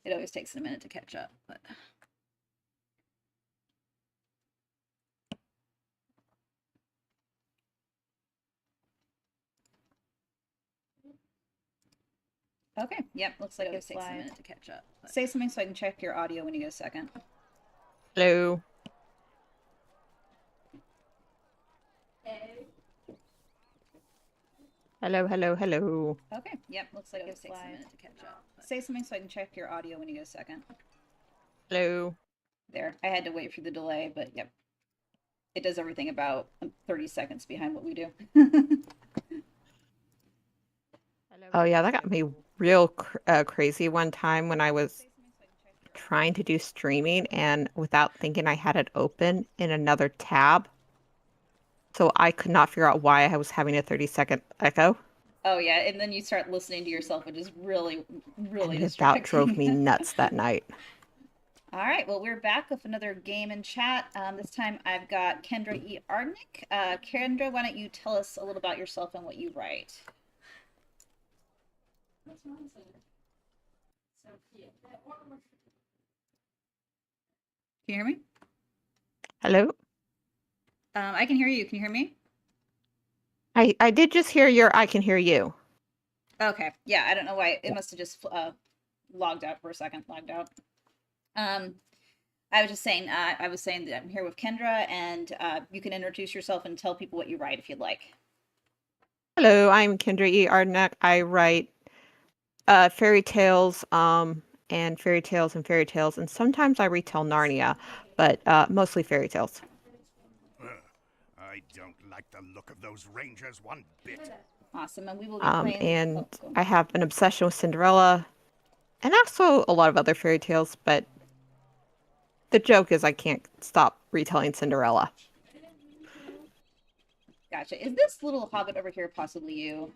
It always takes a minute to catch up, but. Okay, yep, looks like it takes a minute to catch up. But. Say something so I can check your audio when you get a second. Hello. Hello, hello, hello. Okay, yep, looks like it takes a minute to catch up. But. Say something so I can check your audio when you get a second. Hello. There, I had to wait for the delay, but yep. It does everything about 30 seconds behind what we do. Oh yeah, that got me real crazy one time when I was trying to do streaming and without thinking I had it open in another tab. So I could not figure out why I was having a 30-second echo. Oh yeah, and then you start listening to yourself, which is really, really And it about drove me distracting. nuts that night. All right, well, we're back with another game in chat. This time I've got Kendra E. Ardnek. Kendra, why don't you tell us a little about yourself and what you write? Can you hear me? Hello? I can hear you. Can you hear me? I did just hear your I can hear you. Okay. Yeah, I don't know why. It must have just logged out for a second. Logged out. I was just saying, I was saying that I'm here with Kendra, and you can introduce yourself and tell people what you write if you'd like. Hello, I'm Kendra E. Ardnek. I write fairy tales, and fairy tales and fairy tales, and sometimes I retell Narnia, but mostly fairy tales. I don't like the look of those rangers one bit. Awesome, and we will be playing. And I have an obsession with Cinderella, and also a lot of other fairy tales, but the joke is I can't stop retelling Cinderella. Gotcha. Is this little hobbit over here possibly you?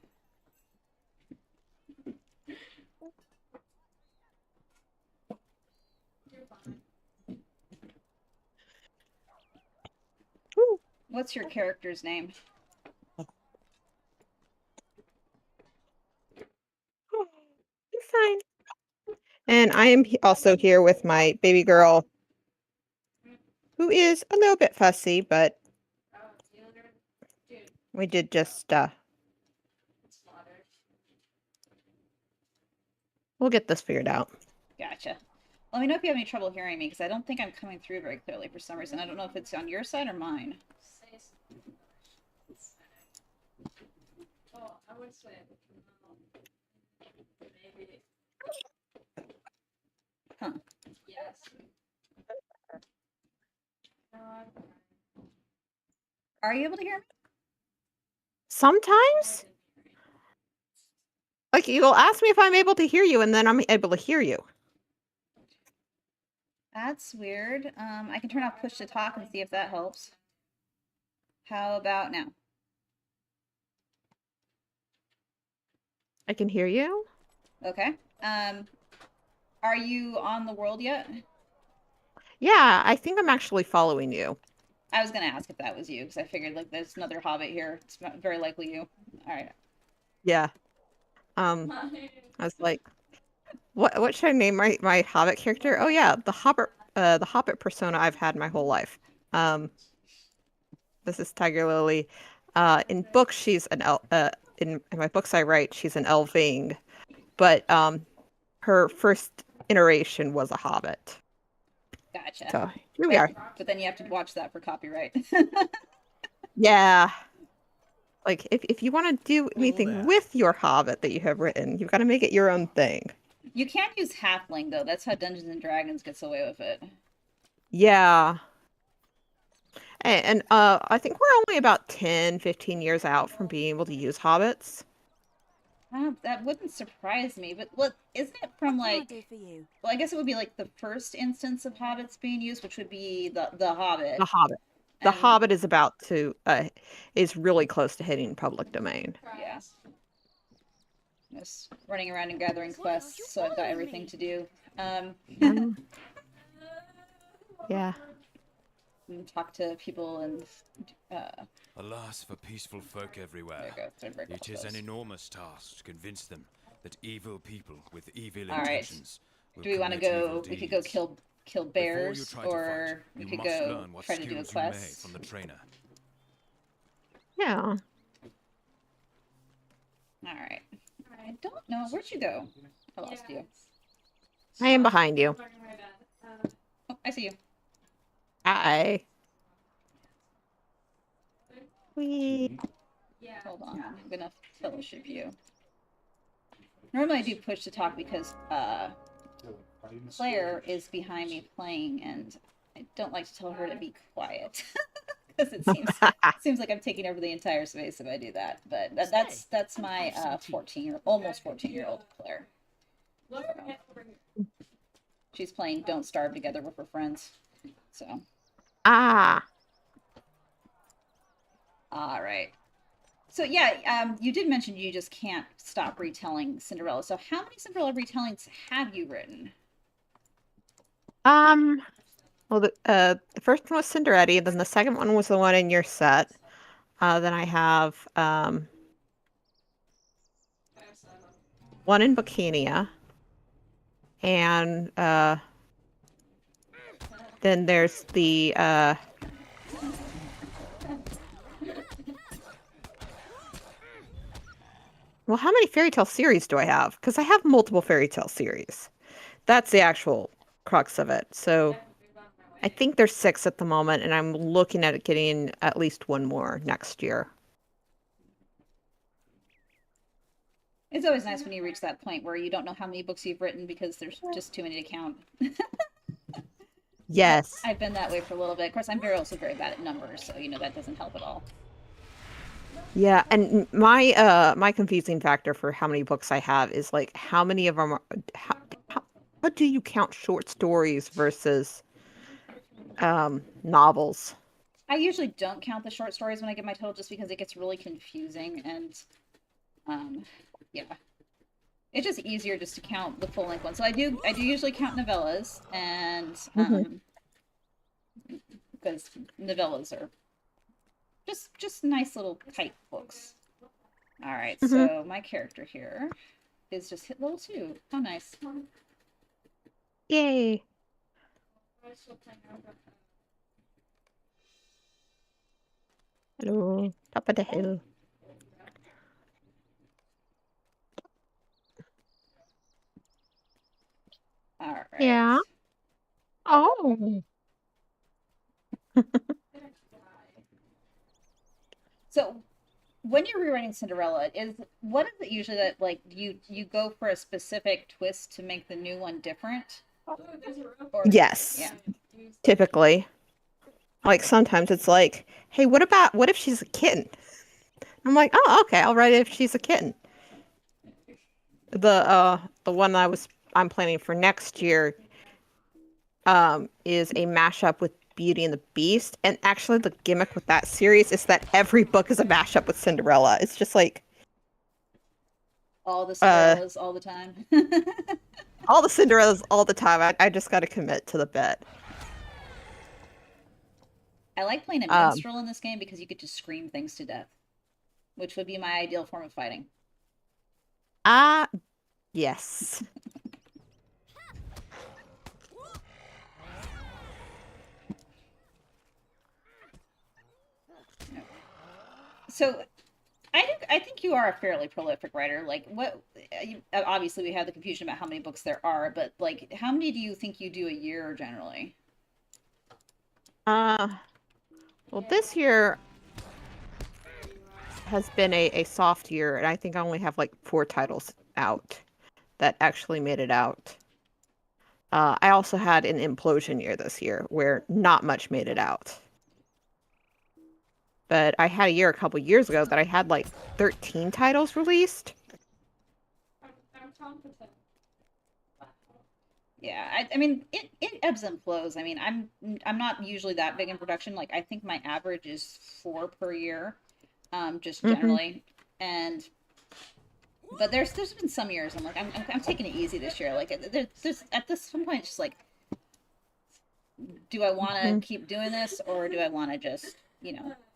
Woo. What's your character's name? It's fine. And I am also here with my baby girl, who is a little bit fussy, but we did just, we'll get this figured out. Gotcha. Let me know if you have any trouble hearing me, because I don't think I'm coming through very clearly for some reason. I don't know if it's on your side or mine. Oh, I would say maybe. Huh. Yes. Are you able to hear me? Sometimes, like, you'll ask me if I'm able to hear you, and then I'm able to hear you. That's weird. I can turn off push to talk and see if that helps. How about now? I can hear you. Okay. Are you on the world yet? Yeah, I think I'm actually following you. I was gonna ask if that was you, because I figured like there's another hobbit here. It's very likely you. All right. Yeah. I was like, what should I name my Hobbit character? Oh yeah, the Hobbit persona I've had my whole life. This is Tiger Lily. In books, she's an in my books I write, she's an elving, but her first iteration was a hobbit. Gotcha. So here we are. But then you have to watch that for copyright. Yeah. Like if you want to do anything with your hobbit that you have written, you've got to make it your own thing. You can't use halfling though. That's how Dungeons and Dragons gets away with it. Yeah. And I think we're only about 10, 15 years out from being able to use hobbits. That wouldn't surprise me, but what isn't it from like? Well, I guess it would be like the first instance of hobbits being used, which would be the Hobbit. The Hobbit. The Hobbit is about to is really close to hitting public domain. Yeah. Just running around and gathering quests, so I've got everything to do. Yeah. And talk to people and. Alas for peaceful folk everywhere. It is an enormous task to convince them that evil people with evil intentions will Do we want to commit evil go? We could go deeds. kill Before you bears, try to or fight, we you could must go learn what try to do a skills you may quest. from the trainer. Yeah. All right. I don't know. Where'd you go? I lost you. I am behind you. Oh, I see you. Hi. Wee. Hold on. I'm gonna fellowship you. Normally I do push to talk because Claire is behind me playing, and I don't like to tell her to be quiet because it seems like I'm taking over the entire space if I do that. But that's my almost 14-year-old Claire. So, she's playing Don't Starve together with her friends. So. Ah. All right. So yeah, you did mention you just can't stop retelling Cinderella. So how many Cinderella retellings have you written? Well, the first one was Cinderella, then the second one was the one in your set. Then I have one in Bikini, and then there's the well, how many fairy tale series do I have? Because I have multiple fairy tale series. That's the actual crux of it. So I think there's 6 at the moment, and I'm looking at getting at least one more next year. It's always nice when you reach that point where you don't know how many books you've written because there's just too many to count. Yes. I've been that way for a little bit. Of course, I'm also very bad at numbers, so that doesn't help at all. Yeah, and my confusing factor for how many books I have is like how many of them are how do you count short stories versus novels? I usually don't count the short stories when I get my total just because it gets really confusing, and yeah. It's just easier just to count the full length ones. So I do usually count novellas, and because novellas are just nice little tight books. All right, so my character here is just hit level 2. How nice. Yay. Hello, top of the hill. All right. Yeah. Oh. So when you're rewriting Cinderella, what is it usually that like you go for a specific twist to make the new one different? Or, Yes. Yeah. Typically. Like sometimes it's like, hey, what if she's a kitten? I'm like, oh, okay, I'll write it if she's a kitten. The one I'm planning for next year is a mashup with Beauty and the Beast, and actually the gimmick with that series is that every book is a mashup with Cinderella. It's just like all the Cinderellas all the time. all the Cinderellas all the time. I just got to commit to the bet. I like playing a minstrel in this game because you get to scream things to death, which would be my ideal form of fighting. Yes. So I think you are a fairly prolific writer. Like, obviously we have the confusion about how many books there are, but like, how many do you think you do a year generally? Well, this year has been a soft year, and I think I only have like 4 titles out that actually made it out. I also had an implosion year this year where not much made it out. But I had a year a couple years ago that I had like 13 titles released. Yeah, I mean it ebbs and flows. I mean, I'm not usually that big in production. Like, I think my average is 4 per year, just generally. And but there's been some years I'm like I'm taking it easy this year. Like, there's at this point it's just like, do I want to keep doing this, or do I want to just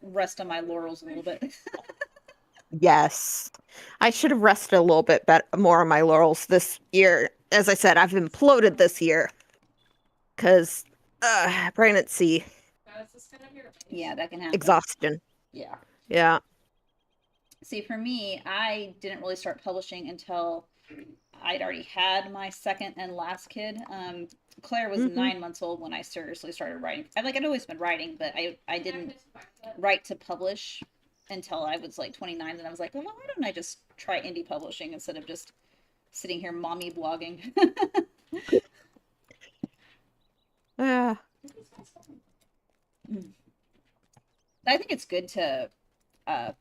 rest on my laurels a little bit? Yes. I should have rested a little bit more on my laurels this year. as I said, I've imploded this year because pregnancy, Yeah, that can happen. exhaustion. Yeah. Yeah. See, for me, I didn't really start publishing until I'd already had my second and last kid. Claire was 9 months old when I seriously started writing. I'd always been writing, but I didn't write to publish until I was like 29. And I was like, well, why don't I just try indie publishing instead of just sitting here mommy blogging? Yeah. I think it's good to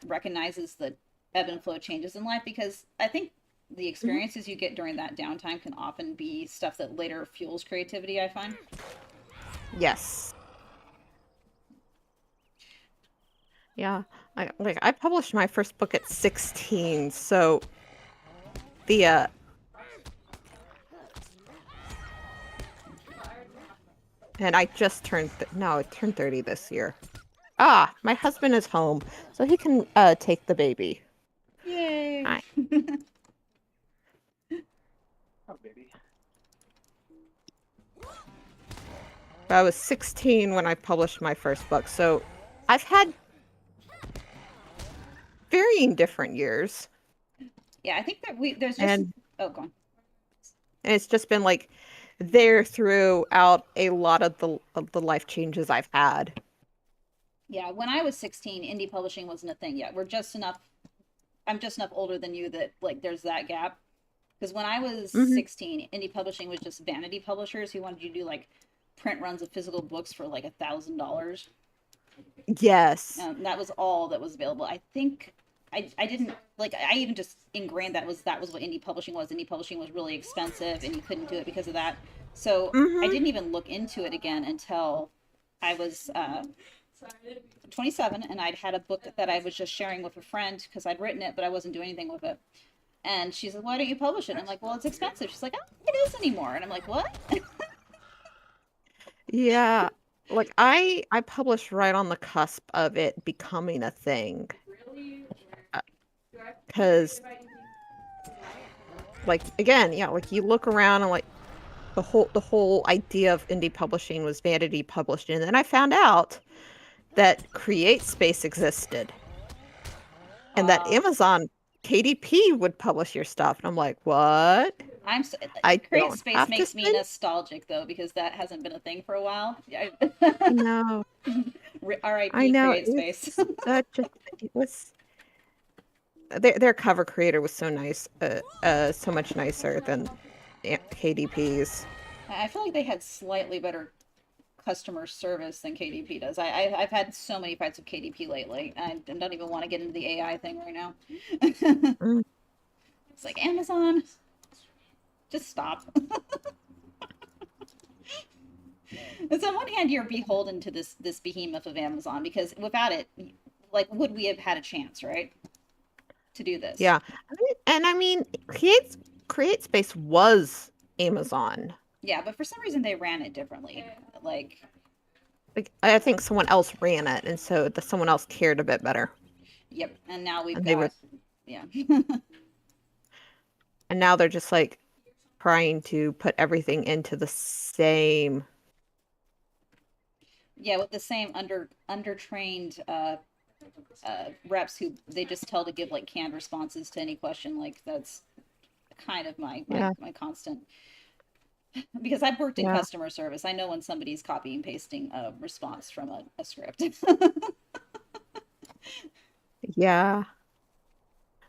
recognizes the ebb and flow changes in life, because I think the experiences you get during that downtime can often be stuff that later fuels creativity, I find. Yes. Yeah. I published my first book at 16, so the and I just turned I turned 30 this year. Ah, my husband is home, so he can take the baby. Yay! Hi. Oh, baby. I was 16 when I published my first book, so I've had varying different years. Yeah, I think that there's just And oh, go on. And it's just been like there throughout a lot of the life changes I've had. Yeah, when I was 16, indie publishing wasn't a thing yet. I'm just enough older than you that like there's that gap. Because when I was 16, indie publishing was just vanity publishers who wanted you to do like print runs of physical books for like $1,000. Yes. That was all that was available. I think I didn't like. I even just ingrained that was what indie publishing was. Indie publishing was really expensive, and you couldn't do it because of that. So I didn't even look into it again until I was 27, and I'd had a book that I was just sharing with a friend because I'd written it, but I wasn't doing anything with it. And she said, "Why don't you publish it?" And I'm like, "Well, it's expensive." She's like, "I don't think it is anymore." And I'm like, "What?" Yeah. Like I published right on the cusp of it becoming a thing. Because like again, yeah, like you look around and like the whole idea of indie publishing was vanity publishing, and then I found out that Create Space existed. And that Amazon KDP would publish your stuff. And I'm like, what? Create Space makes me nostalgic though, because that hasn't been a thing for a while. I know. R.I.P. Create Space. It was their cover creator was so nice, so much nicer than KDP's. I feel like they had slightly better customer service than KDP does. I've had so many fights with KDP lately. I don't even want to get into the AI thing right now. It's like, Amazon, just stop. And so on one hand, you're beholden to this behemoth of Amazon, because without it, like, would we have had a chance, right, to do this? Yeah, I mean, Create Space was Amazon. Yeah, but for some reason they ran it differently. Like I think someone else ran it, and so someone else cared a bit better. Yep, and now yeah. And now they're just like trying to put everything into the same. Yeah, with the same undertrained reps who they just tell to give like canned responses to any question. Like that's kind of my constant. Because I've worked in customer service, I know when somebody's copying and pasting a response from a script. Yeah.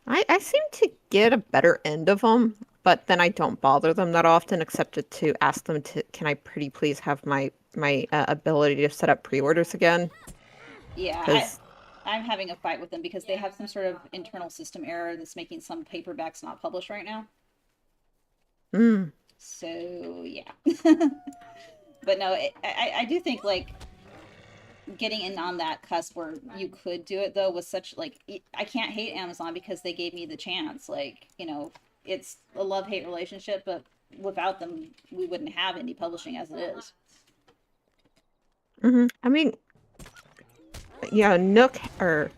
I seem to get a better end of them, but then I don't bother them that often, except to ask them can I pretty please have my ability to set up pre-orders again? Yeah, I'm having a fight with them because they have some sort of internal system error that's making some paperbacks not published right now. So yeah. But no, I do think like getting in on that cusp where you could do it though was such like, I can't hate Amazon because they gave me the chance. Like, you know, it's a love-hate relationship, but without them we wouldn't have indie publishing as it is. I mean, yeah, Nook or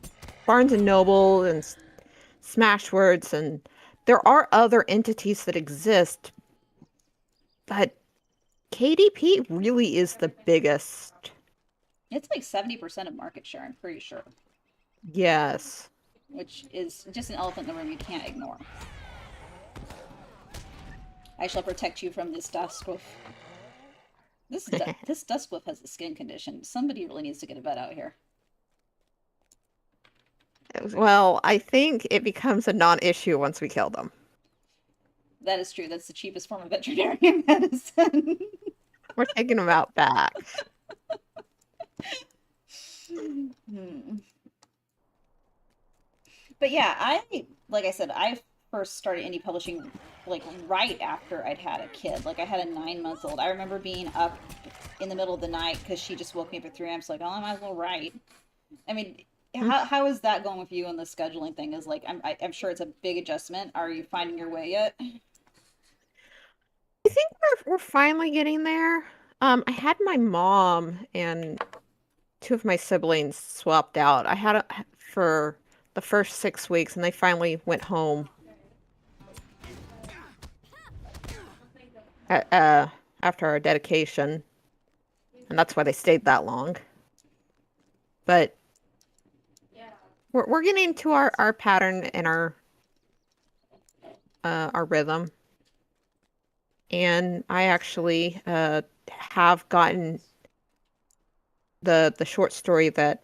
Barnes and Noble and Smashwords, and there are other entities that exist, but KDP really is the biggest. It's like 70% of market share, I'm pretty sure. Yes. Which is just an elephant in the room you can't ignore. I shall protect you from this Duskwolf. This Duskwolf has a skin condition. Somebody really needs to get a vet out here. Well, I think it becomes a non-issue once we kill them. That is true. That's the cheapest form of veterinarian medicine. We're taking them out back. But yeah, like I said, I first started indie publishing like right after I'd had a kid. Like I had a 9-month-old. I remember being up in the middle of the night because she just woke me up at 3 a.m. So like, oh, I might as well write. I mean, how is that going with you on the scheduling thing? Is like, I'm sure it's a big adjustment. Are you finding your way yet? I think we're finally getting there. I had my mom and 2 of my siblings swapped out. I had for the first 6 weeks, and they finally went home after our dedication, and that's why they stayed that long. But we're getting to our pattern and our rhythm, and I actually have gotten the short story that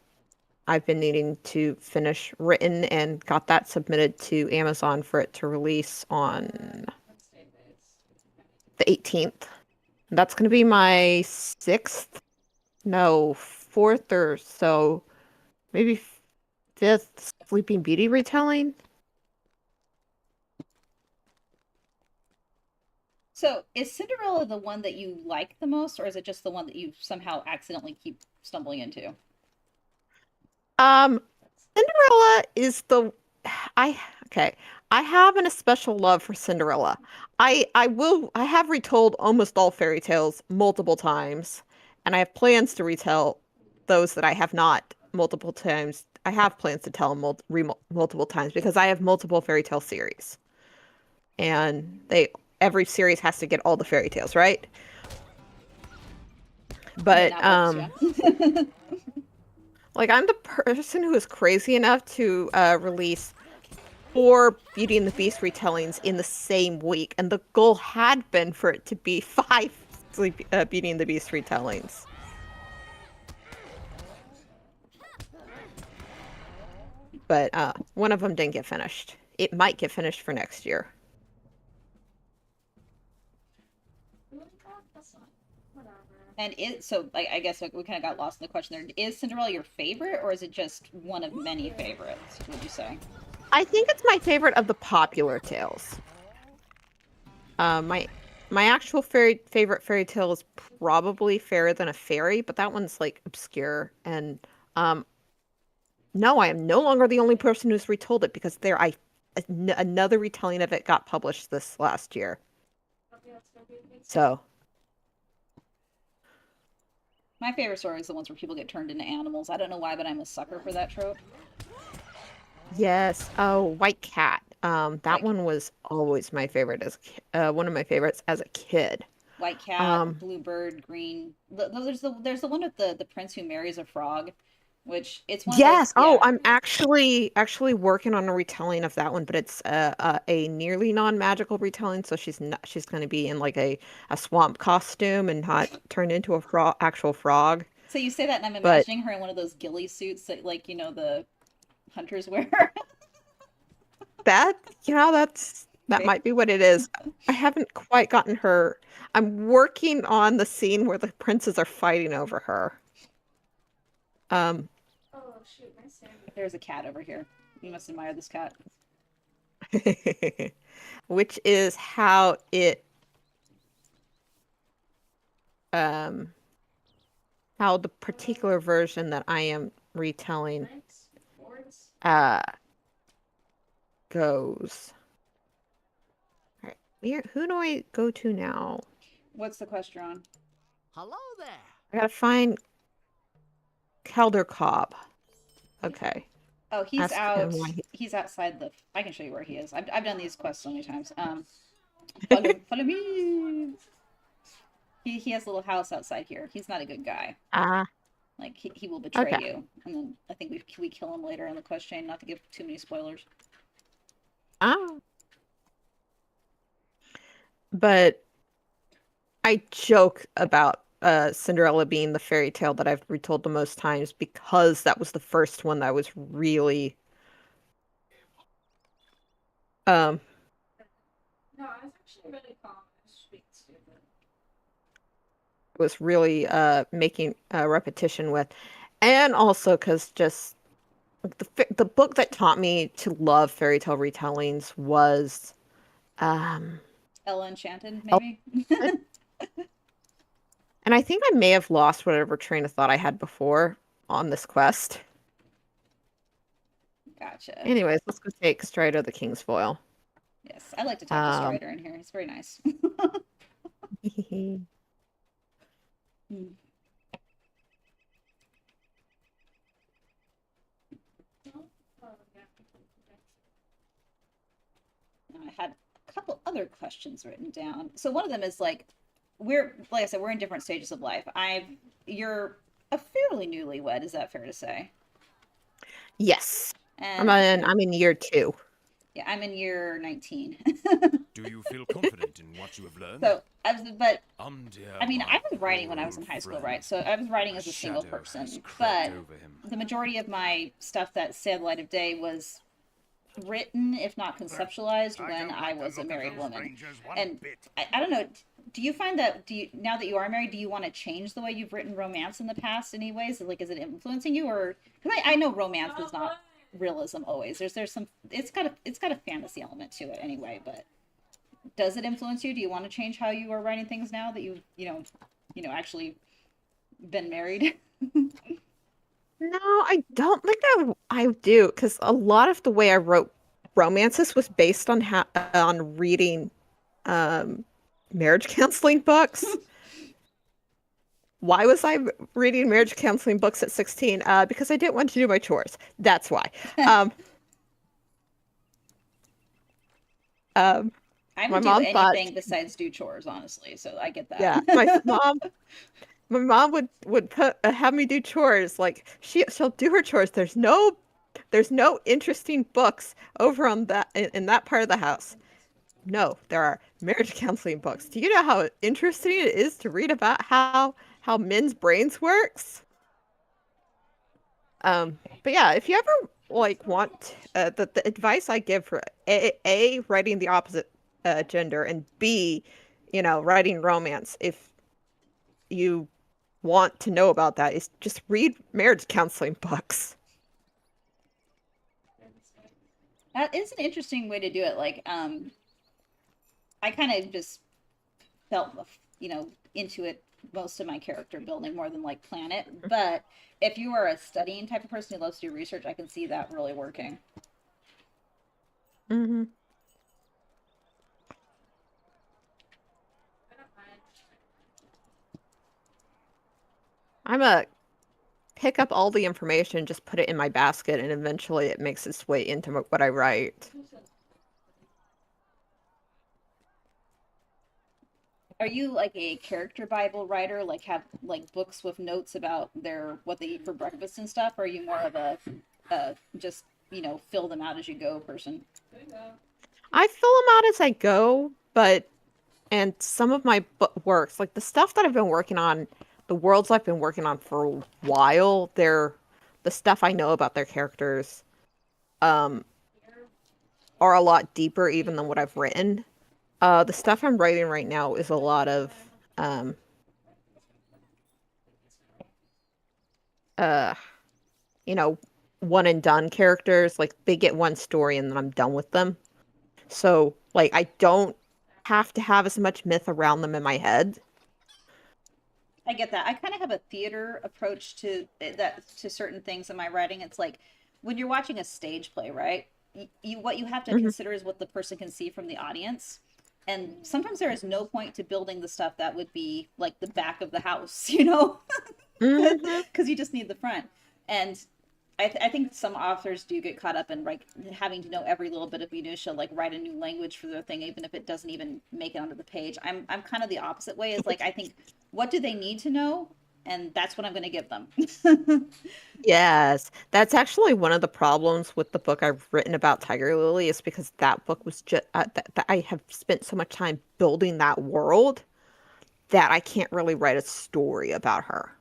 I've been needing to finish written and got that submitted to Amazon for it to release on the 18th. That's going to be my 4th or so, maybe 5th Sleeping Beauty retelling. So, is Cinderella the one that you like the most, or is it just the one that you somehow accidentally keep stumbling into? Cinderella is I have a special love for Cinderella. I have retold almost all fairy tales multiple times, and I have plans to retell those that I have not multiple times. I have plans to tell them multiple times because I have multiple fairy tale series, and every series has to get all the fairy tales, right? But like, I'm the person who is crazy enough to release 4 Beauty and the Beast retellings in the same week, and the goal had been for it to be 5 Beauty and the Beast retellings. But one of them didn't get finished. It might get finished for next year. And I guess we kind of got lost in the question there. Is Cinderella your favorite, or is it just one of many favorites, would you say? I think it's my favorite of the popular tales. My actual favorite fairy tale is probably Fairer Than a Fairy, but that one's like obscure. And no, I am no longer the only person who's retold it because another retelling of it got published this last year. So. My favorite story is the ones where people get turned into animals. I don't know why, but I'm a sucker for that trope. Yes. Oh, White Cat. That one was always my favorite one of my favorites as a kid. White Cat, Bluebird, Green. There's the one with the prince who marries a frog, which it's one. Yes. Of those, yeah. Oh, I'm actually working on a retelling of that one, but it's a nearly non-magical retelling. So she's going to be in like a swamp costume and not turned into a actual frog. So you say that, and I'm imagining her in one of those ghillie suits that, like, the hunters wear. That might be what it is. I haven't quite gotten her. I'm working on the scene where the princes are fighting over her. Oh shoot, there's a cat over here. You must admire this cat. Which is how it how the particular version that I am retelling goes. All right, who do I go to now? What's the question on? Hello there. I gotta find Caldercobb. Okay. Oh, he's out. He's outside the. I can show you where he is. I've done these quests so many times. Follow me. He has a little house outside here. He's not a good guy. Ah, Like he will betray okay. you, and then I think we kill him later in the quest chain. Not to give too many spoilers. Ah. But I joke about Cinderella being the fairy tale that I've retold the most times because that was the first one that was really um No, I was actually really calm. I was being stupid. making a repetition with, and also because just the book that taught me to love fairy tale retellings was um Ella Enchanted, El- maybe. and I think I may have lost whatever train of thought I had before on this quest. Gotcha. Anyways, let's go take Strider the King's Foil. Yes, I like to talk to Strider in here. He's very nice. Hmm. Now, I had a couple other questions written down. So one of them is like, like I said, we're in different stages of life. You're a fairly newlywed. Is that fair to say? Yes. And I'm in year 2. yeah, I'm in year 19. Do you feel confident in what you have learned? So but Dear, I mean, my I was writing when I poor was in old high school, friend. right? So I was writing A as a single shadow person, has crept but over him. the majority of my stuff that saw the light of day was written, if not conceptualized, when don't I like the was a look of married those woman. rangers one And bit. I don't know, do you find that, now that you are married, do you want to change the way you've written romance in the past anyways? Like, is it influencing you? Or, because I know romance is not realism always. There's some, it's got a fantasy element to it anyway, but does it influence you? Do you want to change how you are writing things now that actually been married? No, I don't think I do, because a lot of the way I wrote romances was based on on reading marriage counseling books. Why was I reading marriage counseling books at 16? Because I didn't want to do my chores. That's why. I My would do mom thought, anything besides do chores, honestly. So I get that. yeah, my mom would have me do chores. Like she'll do her chores. There's no interesting books over on that in that part of the house. No, there are marriage counseling books. Do you know how interesting it is to read about how men's brains works? But yeah, if you ever like want the advice I give for a writing the opposite gender, and B, writing romance, if you want to know about that, is just read marriage counseling books. That is an interesting way to do it. Like, I kind of just felt, into it most of my character building more than like plan it. But if you are a studying type of person who loves to do research, I can see that really working. Mm-hmm. I'm a pick up all the information, just put it in my basket, and eventually it makes its way into what I write. Are you like a character Bible writer? Like have like books with notes about what they eat for breakfast and stuff? Or are you more of a just fill them out as you go person? I fill them out as I go, and some of my works, like the stuff that I've been working on, the worlds I've been working on for a while, they're the stuff I know about their characters are a lot deeper even than what I've written. The stuff I'm writing right now is a lot of one and done characters. Like they get one story and then I'm done with them. So like I don't have to have as much myth around them in my head. I get that. I kind of have a theater approach to certain things in my writing. It's like when you're watching a stage play, right? What you have to consider is what the person can see from the audience. And sometimes there is no point to building the stuff that would be like the back of the house, because you just need the front. And I think some authors do get caught up in like having to know every little bit of minutia, like write a new language for their thing, even if it doesn't even make it onto the page. I'm kind of the opposite way. Is like I think what do they need to know, and that's what I'm going to give them. Yes, that's actually one of the problems with the book I've written about Tiger Lily is because that book was just that I have spent so much time building that world that I can't really write a story about her.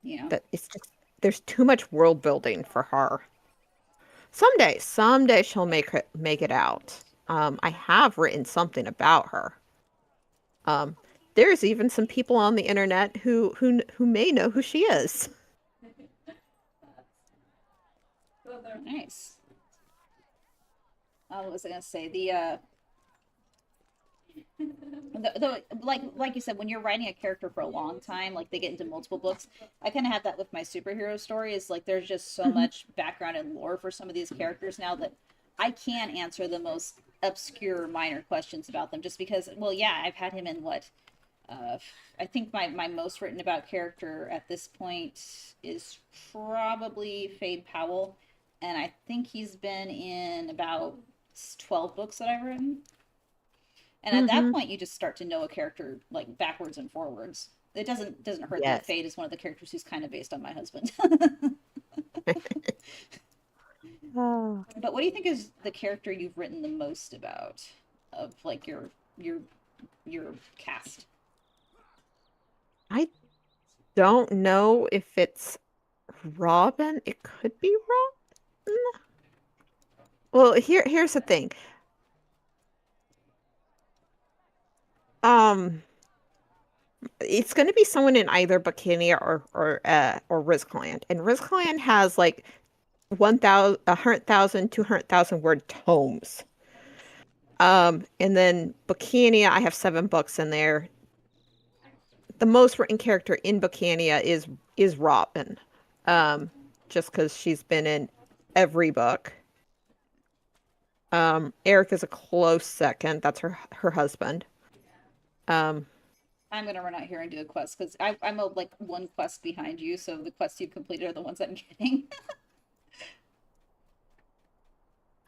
Yeah. That it's just there's too much world building for her. Someday she'll make it out. I have written something about her. Um, there's even some people on the internet who may know who she is. Nice. What was I gonna say? Like you said, when you're writing a character for a long time, like they get into multiple books. I kind of have that with my superhero story. Is like there's just so much background and lore for some of these characters now that I can't answer the most obscure minor questions about them just because. Well, yeah, I've had him in what. I think my most written about character at this point is probably Fade Powell, and I think he's been in about 12 books that I've written. And at that point, you just start to know a character like backwards and forwards. It doesn't hurt that Yes. Fade is one of the characters who's kind of based on my husband. Oh. But what do you think is the character you've written the most about of like your cast? I don't know if it's Robin. It could be Robin. Well, here's the thing. It's going to be someone in either Bikini or Rizclan. And Rizclan has like 100,000, 200,000 word tomes. And then Bikini, I have 7 books in there. The most written character in Bikini is Robin. Just because she's been in every book. Eric is a close second. That's her husband. I'm gonna run out here and do a quest because I'm like one quest behind you, so the quests you've completed are the ones I'm getting.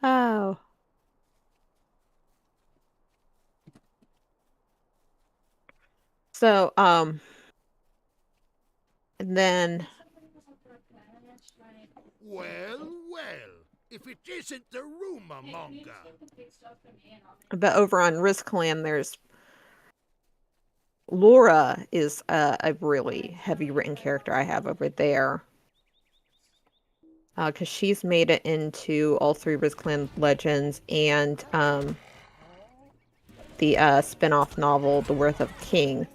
Oh. So, and then Well, if it isn't the rumor monger. but over on Rizclan, there's Laura is a really heavy written character I have over there. Because she's made it into all 3 Rizclan Legends and the spin-off novel, The Worth of a King.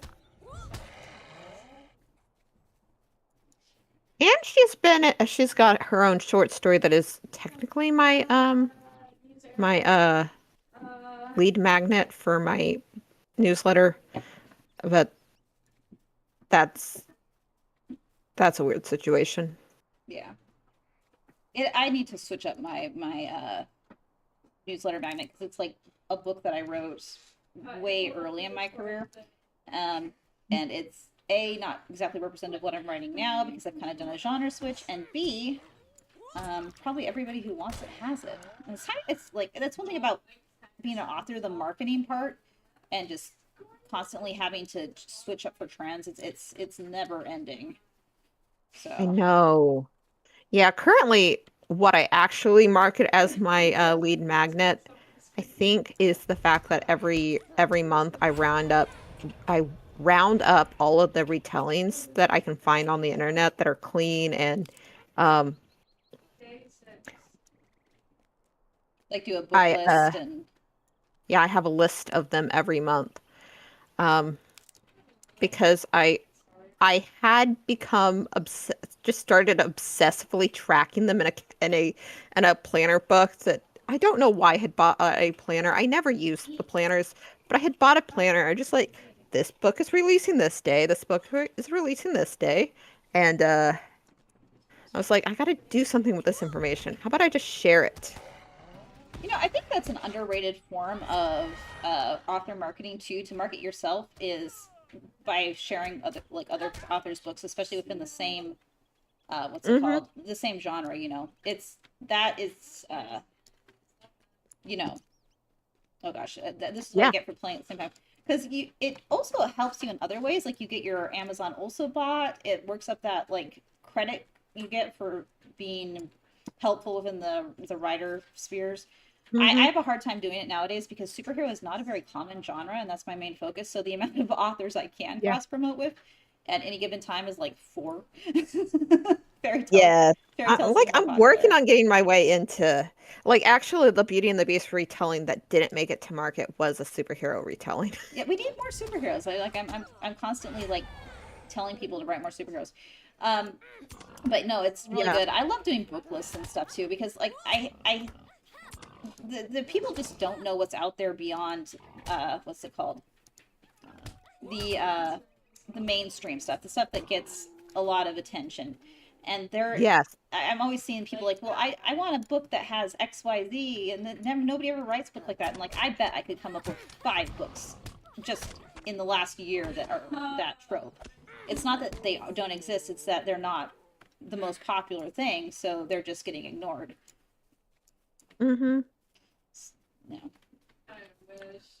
And she's got her own short story that is technically my lead magnet for my newsletter, but that's a weird situation. Yeah. I need to switch up my newsletter magnet because it's like a book that I wrote way early in my career, and it's not exactly representative of what I'm writing now because I've kind of done a genre switch, and B, probably everybody who wants it has it. And it's like that's one thing about being an author, the marketing part, and just constantly having to switch up for trends. It's never ending. So I know. Yeah, currently what I actually market as my lead magnet, I think, is the fact that every month I round up all of the retellings that I can find on the internet that are clean and like do a book I list and yeah, I have a list of them every month. Because I had become just started obsessively tracking them in a planner book that I don't know why I had bought a planner. I never used the planners, but I had bought a planner. I just like this book is releasing this day. This book is releasing this day, and I was like, I got to do something with this information. How about I just share it? I think that's an underrated form of author marketing too. To market yourself is by sharing other authors' books, especially within the same what's it called? The same genre, you know. That is you know, oh gosh, this is what I get for playing at the same time. Because it also helps you in other ways. Like you get your Amazon also bot. It works up that like credit you get for being helpful within the writer spheres. I have a hard time doing it nowadays because superhero is not a very common genre, and that's my main focus. So the amount of authors I can cross promote with at any given time is like 4. Fairy tale. Yeah. Fairy tales I'm working on getting my way into, like, actually the Beauty and the Beast retelling that didn't make it to market was a superhero retelling. Yeah, we need more superheroes. I'm constantly like telling people to write more superheroes. But no, it's really good. I love doing book lists and stuff too because like the people just don't know what's out there beyond what's it called? The mainstream stuff, the stuff that gets a lot of attention. And I'm always seeing people like, well, I want a book that has XYZ, and then nobody ever writes a book like that. And like, I bet I could come up with 5 books just in the last year that are that trope. It's not that they don't exist; it's that they're not the most popular thing, so they're just getting ignored. No.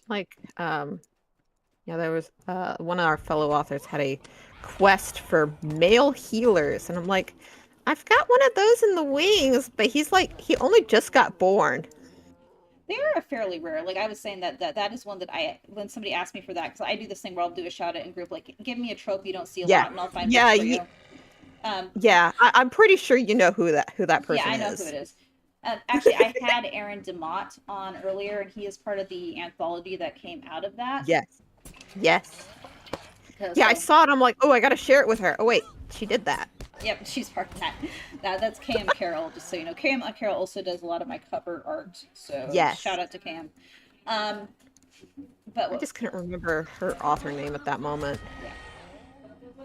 Like, there was one of our fellow authors had a quest for male healers, and I'm like, I've got one of those in the wings, but he's like, he only just got born. They are fairly rare. Like I was saying that is one that when somebody asked me for that, because I do this thing where I'll do a shout out in group, like give me a trope you don't see a lot, and I'll find books for you. I'm pretty sure you know who that person is. Yeah, I know who it is. Actually, I had Aaron DeMott on earlier, and he is part of the anthology that came out of that. Yes. Yeah, I saw it. I'm like, oh, I gotta share it with her. Oh wait, she did that. Yep, she's part of that. That's Cam Carroll, just so you know. Cam Carroll also does a lot of my cover art, so shout out to Cam. But I just couldn't remember her author name at that moment. Yeah.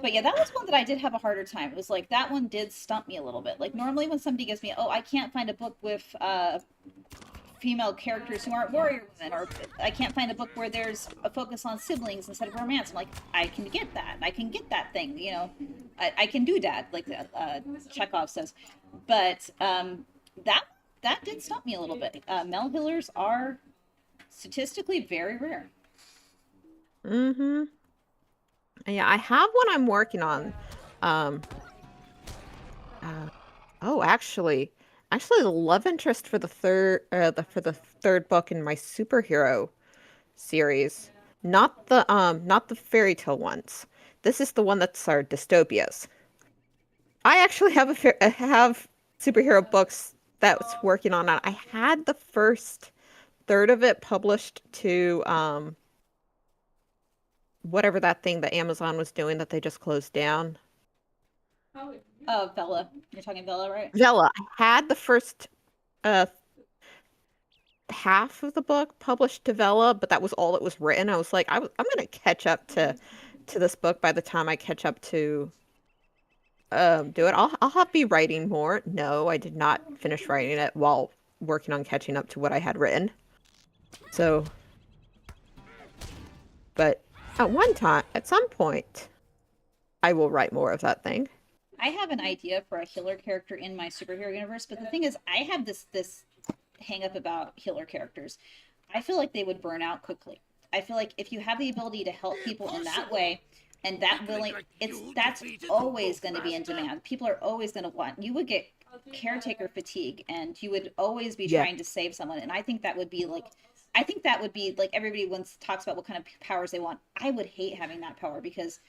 But yeah, that was one that I did have a harder time. It was like, that one did stump me a little bit. Like, normally when somebody gives me, oh, I can't find a book with female characters who aren't warrior women, or I can't find a book where there's a focus on siblings instead of romance. I'm like, I can get that. I can get that thing, you know. I can do that, like Chekhov says. But that did stump me a little bit. Male healers are statistically very rare. Yeah, I have one I'm working on. Actually, the love interest for the third book in my superhero series, not the fairy tale ones. This is the one that's our dystopias. I actually have superhero books that's working on it. I had the first third of it published to whatever that thing that Amazon was doing that they just closed down. Oh, Vella. You're talking Vella, right? Vella. I had the first half of the book published to Vella, but that was all that was written. I was like, I'm going to catch up to this book by the time I catch up to do it. I'll be writing more. No, I did not finish writing it while working on catching up to what I had written. So, but at some point, I will write more of that thing. I have an idea for a healer character in my superhero universe, but the thing is, I have this hang up about healer characters. I feel like they would burn out quickly. I feel like if you have the ability to help people in that way, and that's always going to be in demand. People are always going to want. You would get caretaker fatigue, and you would always be trying to save someone. And I think that would be like everybody once talks about what kind of powers they want. I would hate having that power, because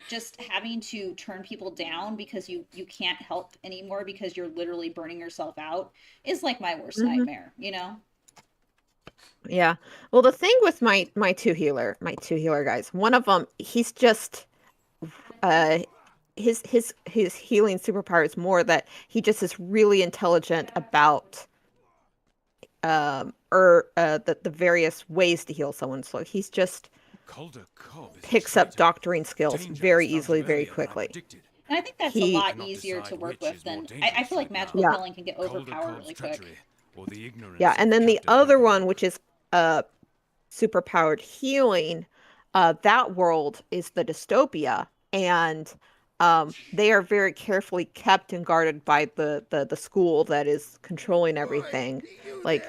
just having to turn people down because you can't help anymore because you're literally burning yourself out is like my worst nightmare, you know? Yeah. Well, the thing with my two healer guys, one of them, he's just his healing superpower is more that he just is really intelligent about the various ways to heal someone. So he's just picks up doctoring skills very easily, very quickly. And I think that's a lot easier to work with than I feel like magical healing can get overpowered really quick. Yeah, and then the other one, which is superpowered healing, that world is the dystopia, and they are very carefully kept and guarded by the school that is controlling everything. Like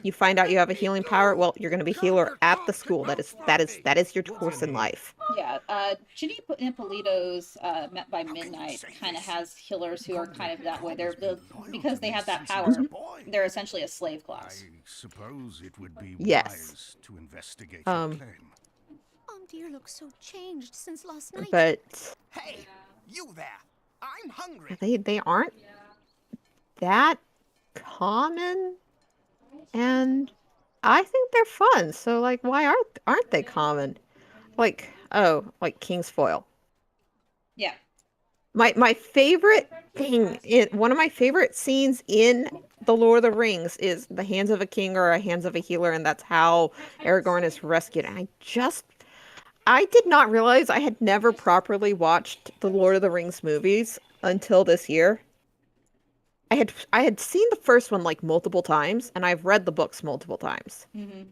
you find out you have a healing power, well, you're going to be healer at the school. That is your course in life. Yeah, Ginny Ippolito's Met by Midnight kind of has healers who are kind of that way. Because they have that power, they're essentially a slave class. I suppose it would be Yes. wise to investigate your claim. Oh dear, looks so changed since last night. But Hey, you there! I'm hungry. they aren't that common, and I think they're fun. So like, why aren't they common? Like like King's Foil. Yeah. My favorite thing one of my favorite scenes in The Lord of the Rings is the hands of a king or a hands of a healer, and that's how Aragorn is rescued. And I did not realize I had never properly watched the Lord of the Rings movies until this year. I had seen the first one like multiple times, and I've read the books multiple times. Mm-hmm.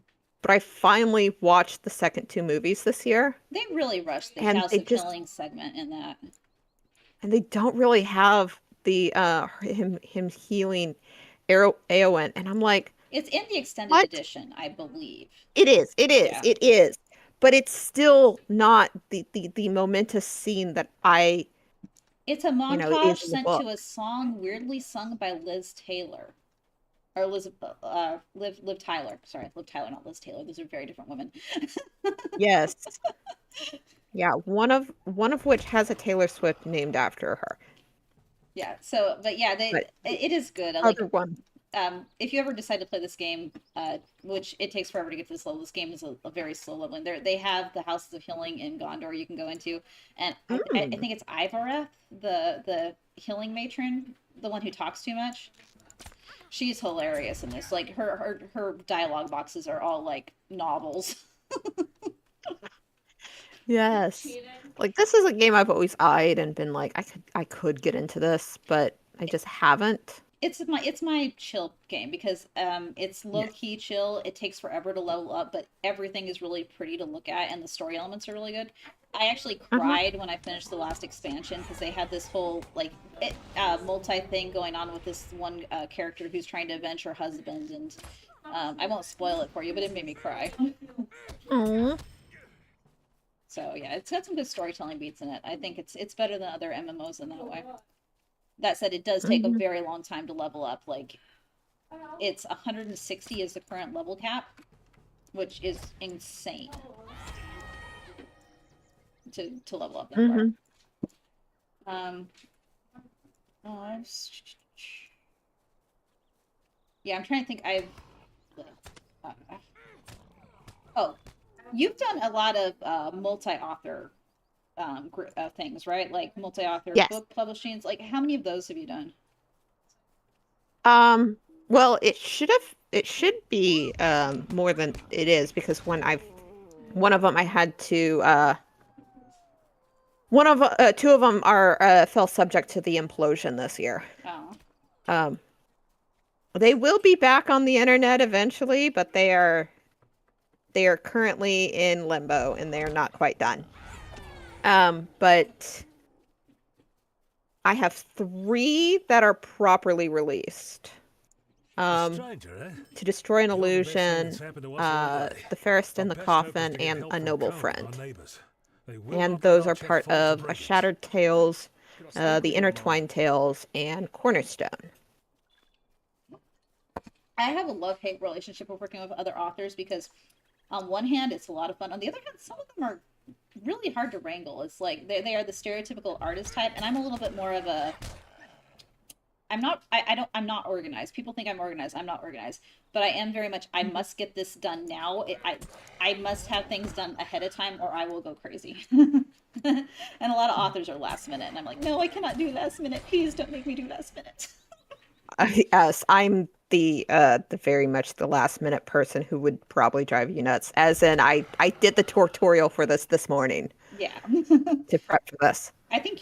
But I finally watched the second two movies this year. They really rushed the And House they of just- Killing segment in that. And they don't really have the him healing Eowyn, and I'm like, It's in the extended What? edition, I believe. it is, Yeah. it is, but it's still not the momentous scene that I It's a know, montage is in the sent book. to a song weirdly sung by Liz Taylor. Or Liv Tyler. Sorry, Liv Tyler, not Liz Taylor. Those are very different women. Yes, yeah, one of which has a Taylor Swift named after her. Yeah. So, but yeah, But it is good. I like. Other one, If you ever decide to play this game, which it takes forever to get to this level, this game is a very slow level. And they have the Houses of Healing in Gondor you can go into, and I think it's Ivareth, the healing matron, the one who talks too much. She's hilarious in this. Like her dialogue boxes are all like novels. yes, like this is a game I've always eyed and been like, I could get into this, but I just haven't. It's my chill game because it's low key chill. It takes forever to level up, but everything is really pretty to look at, and the story elements are really good. I actually cried when I finished the last expansion because they had this whole multi thing going on with this one character who's trying to avenge her husband, and I won't spoil it for you, but it made me cry. Aww. So yeah, it's got some good storytelling beats in it. I think it's better than other MMOs in that way. That said, it does take a very long time to level up. Like, it's 160 is the current level cap, which is insane to level up that far. Yeah, I'm trying to think. You've done a lot of multi-author things, right? Like multi-author Yes. book publishings. Like, how many of those have you done? Well, it should be more than it is, because one of them I had to two of them are fell subject to the implosion this year. Oh. They will be back on the internet eventually, but they are currently in limbo and they are not quite done. But I have 3 that are properly released. To Destroy an Illusion, The Fairest in the Coffin, and A Noble Friend. And those are part of A Shattered Tales, The Intertwined Tales, and Cornerstone. I have a love-hate relationship with working with other authors because on one hand, it's a lot of fun. On the other hand, some of them are really hard to wrangle. It's like they are the stereotypical artist type, and I'm a little bit more of a I'm not organized. People think I'm organized. I'm not organized. But I am very much, I must get this done now. I must have things done ahead of time or I will go crazy. And a lot of authors are last minute. And I'm like, no, I cannot do last minute. Please don't make me do last minute. Yes, I'm the very much the last minute person who would probably drive you nuts. As in, I did the tutorial for this morning. Yeah. To prep for this. I think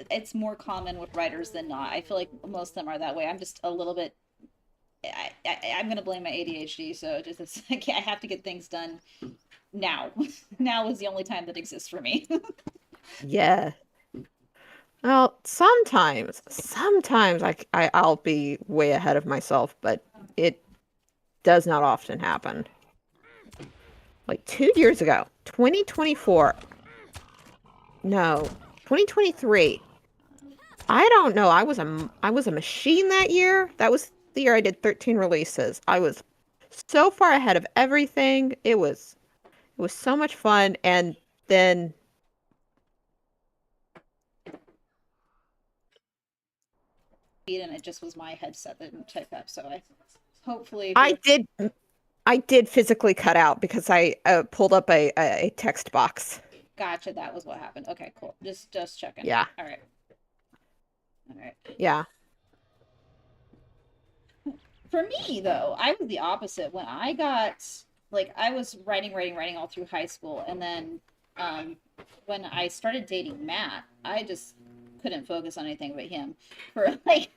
it's more common with writers than not. I feel like most of them are that way. I'm just a little bit, I'm going to blame my ADHD. So it's like, I have to get things done now. Now is the only time that exists for me. Yeah. Well, sometimes I'll be way ahead of myself, but it does not often happen. Like 2 years ago, 2024. No, 2023. I don't know. I was a machine that year. That was the year I did 13 releases. I was so far ahead of everything. It was so much fun, and then And it just was my headset that didn't type up. So I hopefully I did physically cut out because I pulled up a text box. gotcha. That was what happened. Okay, cool. Just checking. Yeah. All right. All right. Yeah. For me, though, I was the opposite. When I got, like, I was writing all through high school. And then when I started dating Matt, I just couldn't focus on anything but him for like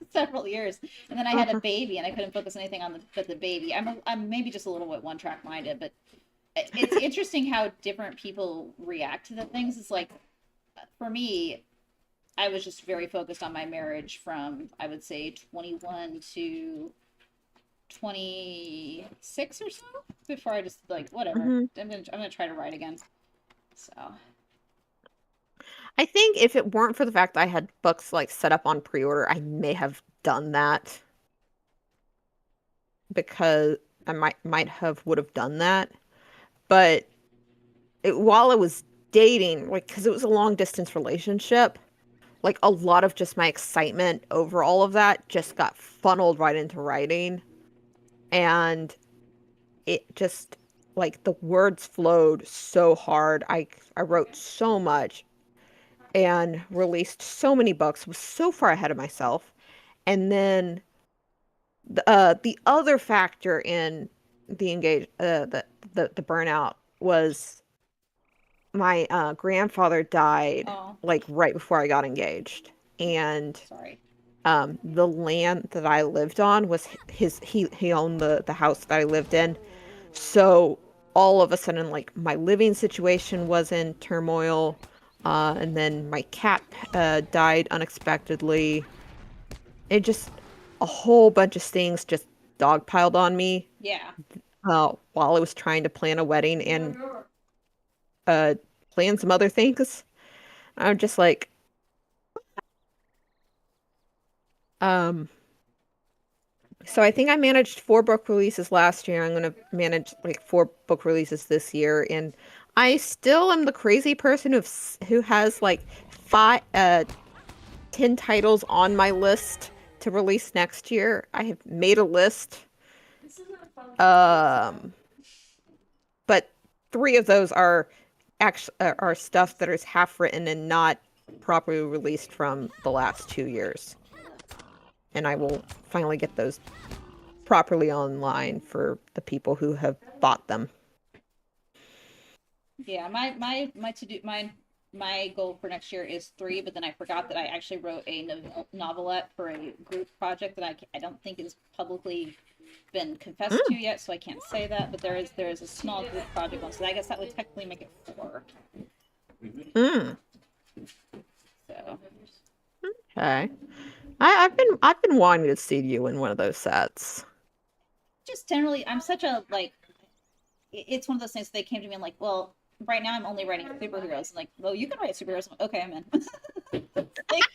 several years. And then I had a baby and I couldn't focus on anything but the baby. I'm maybe just a little bit one track minded, but it's interesting how different people react to the things. It's like, for me, I was just very focused on my marriage from, I would say, 21 to 26 or so before I just like, whatever. I'm gonna try to write again. So I think if it weren't for the fact that I had books like set up on pre-order, I may have done that because I would have done that. But while I was dating, like, because it was a long distance relationship, like a lot of just my excitement over all of that just got funneled right into writing, and it just like the words flowed so hard. I wrote so much and released so many books, was so far ahead of myself. And then the other factor in the burnout was my grandfather died like right before I got engaged, and sorry. the land that I lived on was he owned the house that I lived in. So all of a sudden, like, my living situation was in turmoil, and then my cat died unexpectedly. It just, a whole bunch of things just dogpiled on me Yeah. while I was trying to plan a wedding and plan some other things. I'm just like, so I think I managed 4 book releases last year. I'm going to manage like 4 book releases this year, and I still am the crazy person who has like 10 titles on my list to release next year. I have made a list. But 3 of those are actually are stuff that is half written and not properly released from the last 2 years. And I will finally get those properly online for the people who have bought them. Yeah, my goal for next year is 3, but then I forgot that I actually wrote a novelette for a group project that I don't think is publicly been confessed to yet, so I can't say that. But there is a small group project one, so I guess that would technically make it 4. So Okay. I've been wanting to see you in one of those sets. just generally, I'm such a like. It's one of those things. They came to me and like, well, right now I'm only writing superheroes. And like, well, you can write superheroes. I'm like, okay, I'm in. Like,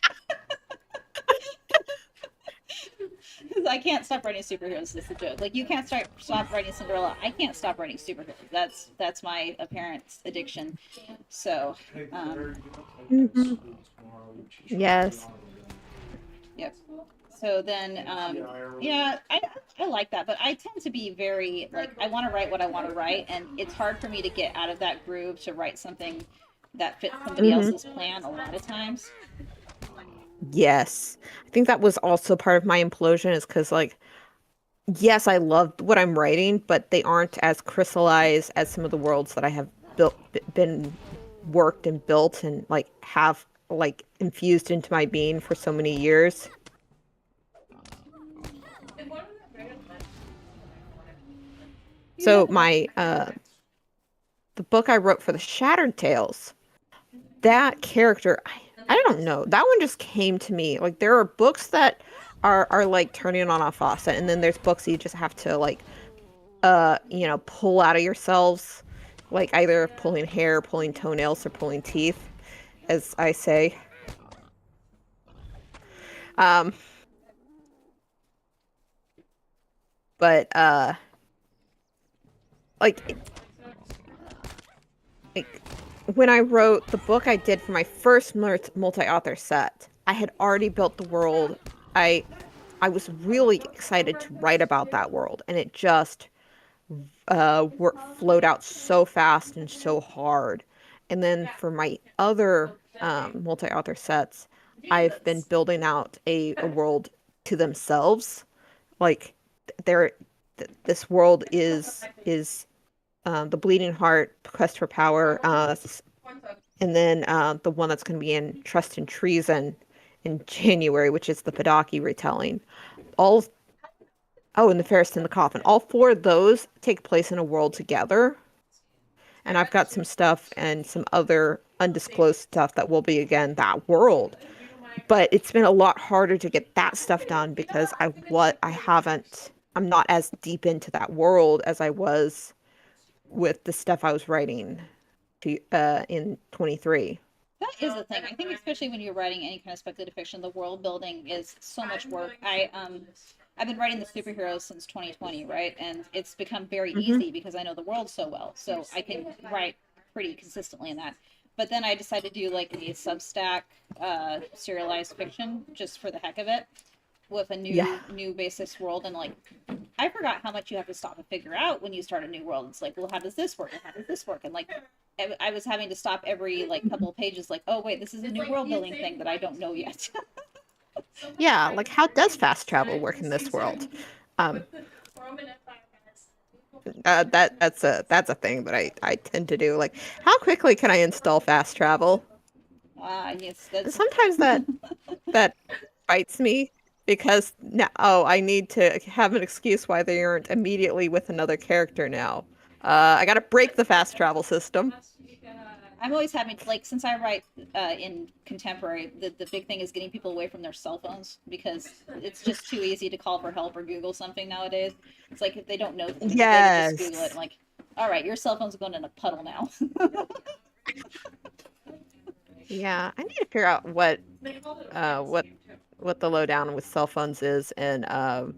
I can't stop writing superheroes. That's the joke. Like, you can't stop writing Cinderella. I can't stop writing superheroes. That's my apparent addiction. So, Yes. yep. So then, yeah, I like that, but I tend to be very like, I want to write what I want to write, and it's hard for me to get out of that groove to write something that fits somebody else's plan a lot of times. Yes. I think that was also part of my implosion, is because, like, yes, I love what I'm writing, but they aren't as crystallized as some of the worlds that I have been worked and built and like have like infused into my being for so many years. So my the book I wrote for the Shattered Tales, that character, I don't know. That one just came to me. Like there are books that are like turning on a faucet, and then there's books you just have to like pull out of yourselves, like either pulling hair, pulling toenails, or pulling teeth, as I say. Um, but like like when I wrote the book I did for my first multi-author set, I had already built the world. I was really excited to write about that world, and it just flowed out so fast and so hard. And then for my other multi-author sets, I've been building out a world to themselves. Like this world is the Bleeding Heart, Quest for Power, and then the one that's going to be in Trust and Treason in January, which is the Padaki retelling. All Oh, and the Fairest in the Coffin. All four of those take place in a world together. And I've got some stuff and some other undisclosed stuff that will be, again, that world. But it's been a lot harder to get that stuff done because I'm not as deep into that world as I was with the stuff I was writing in 23. That is the thing. I think especially when you're writing any kind of speculative fiction, the world building is so much work. I've been writing the superheroes since 2020, right? And it's become very easy because I know the world so well. So I can write pretty consistently in that. But then I decided to do like a Substack serialized fiction just for the heck of it with a new basis world. And like, I forgot how much you have to stop and figure out when you start a new world. It's like, well, how does this work? And how does this work? And like, I was having to stop every like couple of pages, like, oh wait, this is a new world building thing that I don't know yet. Yeah, like how does fast travel work in this world? That's a thing that I tend to do. Like, how quickly can I install fast travel? Yes, And sometimes that bites me because now I need to have an excuse why they aren't immediately with another character now. I gotta break the fast travel system. I'm always having, like, since I write in contemporary, the big thing is getting people away from their cell phones because it's just too easy to call for help or Google something nowadays. It's like if they don't know something, they can just Google it. And like, all right, your cell phone's going in a puddle now. Yeah, I need to figure out what the lowdown with cell phones is in Av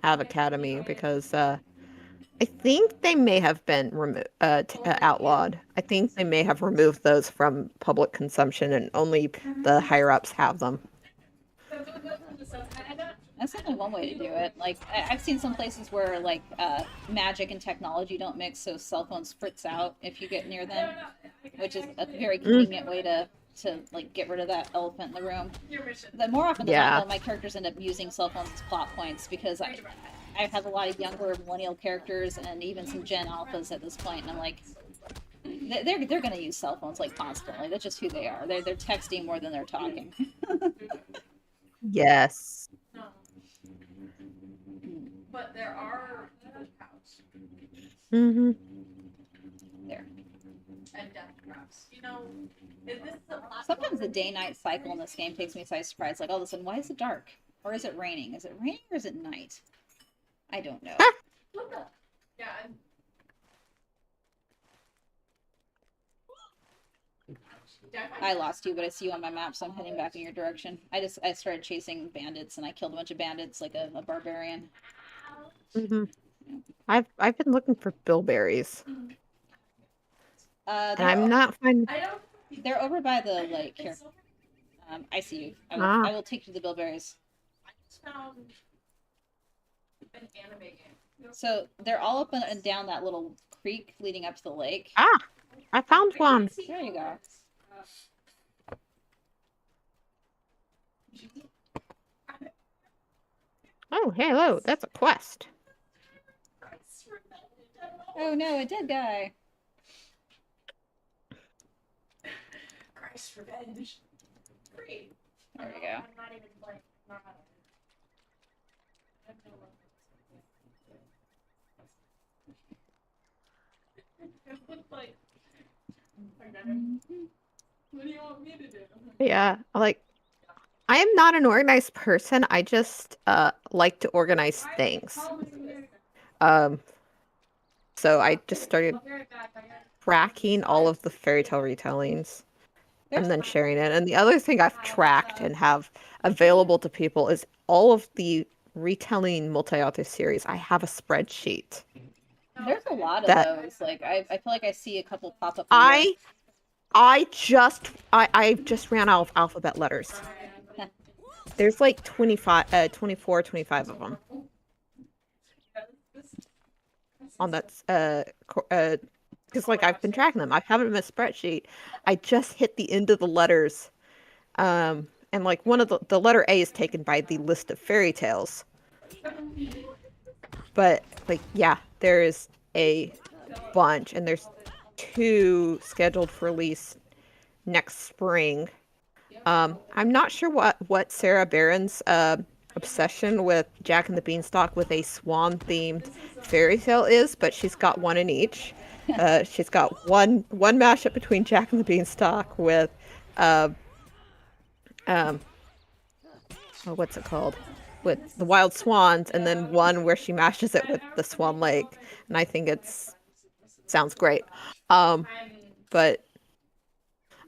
Academy because I think they may have been outlawed. I think they may have removed those from public consumption, and only the higher ups have them. That's definitely one way to do it. Like, I've seen some places where like magic and technology don't mix, so cell phones fritz out if you get near them, which is a very convenient way to like get rid of that elephant in the room. But more often than not, though, my characters end up using cell phones as plot points because I have a lot of younger millennial characters and even some Gen Alphas at this point, and I'm like, they're gonna use cell phones like constantly. That's just who they are. They're texting more than they're talking. Yes. But there are Mm-hmm. There. and death traps. You know, if this is a Sometimes the day-night cycle in this game takes me by surprise. Like, all of a sudden, why is it dark? Or is it raining? Is it raining or is it night? I don't know. look up. Yeah. I lost you, but I see you on my map, so I'm heading back in your direction. I started chasing bandits, and I killed a bunch of bandits like a barbarian. Mm-hmm. I've been looking for bilberries. And I'm not finding. They're over by the lake here. I see you. I will take you to the bilberries. I just found an anime game. So they're all up and down that little creek leading up to the lake. Ah, I found one. There you go. Oh, hello. That's a quest. Oh no, a dead guy. Christ's revenge. Great. There we go. I'm not even like not. What do you want me to do? Yeah, like I am not an organized person. I just like to organize things. Um, so I just started tracking all of the fairy tale retellings There's and then sharing it. And the other thing I've tracked and have available to people is all of the retelling multi-author series. I have a spreadsheet there's a lot of that those. Like I feel like I see a couple pop up. I just ran out of alphabet letters. There's like 25, 24, 25 of them on that, because like I've been tracking them. I have them in a spreadsheet. I just hit the end of the letters, and like one of the letter A is taken by the list of fairy tales. But like, yeah, there is a bunch, and there's 2 scheduled for release next spring. I'm not sure what Sarah Barron's obsession with Jack and the Beanstalk with a swan-themed fairy tale is, but she's got one in each. She's got one mashup between Jack and the Beanstalk with, oh, what's it called? With the Wild Swans, and then one where she mashes it with the Swan Lake, and I think sounds great. But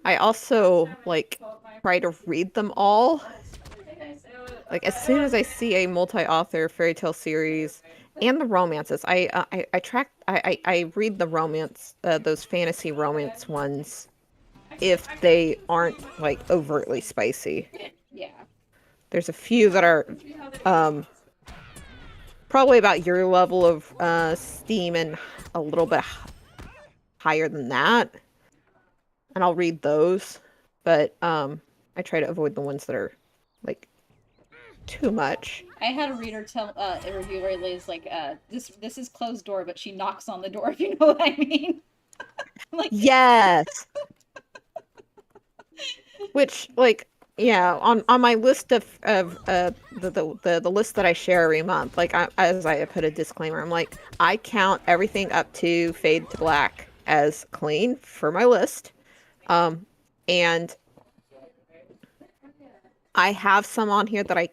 I also like try to read them all. Like as soon as I see a multi-author fairy tale series and the romances, I read the romance, those fantasy romance ones, if they aren't like overtly spicy. Yeah. There's a few that are probably about your level of steam and a little bit higher than that, and I'll read those. But I try to avoid the ones that are like too much. I had a reader tell a reviewer is like, this is closed door, but she knocks on the door, if you know what I mean. Like, yes. Which, like, yeah, on my list of the list that I share every month, like as I put a disclaimer, I'm like, I count everything up to Fade to Black as clean for my list, and I have some on here that I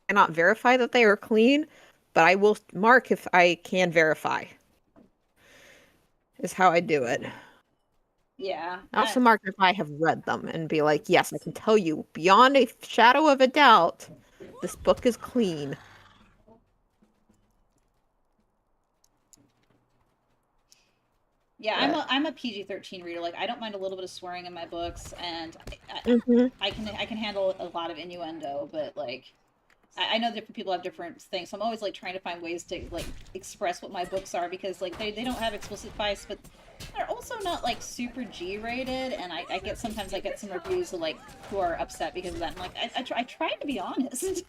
cannot verify that they are clean, but I will mark if I can verify. Is how I do it. yeah. I also mark if I have read them and be like, yes, I can tell you beyond a shadow of a doubt, this book is clean. Yeah, I'm a PG-13 reader. Like I don't mind a little bit of swearing in my books, and I can handle a lot of innuendo, but like I know different people have different things, so I'm always like trying to find ways to like express what my books are, because like they don't have explicit vice, but they're also not like super G-rated, and I sometimes get some reviews of like who are upset because of that. I'm like, I try to be honest.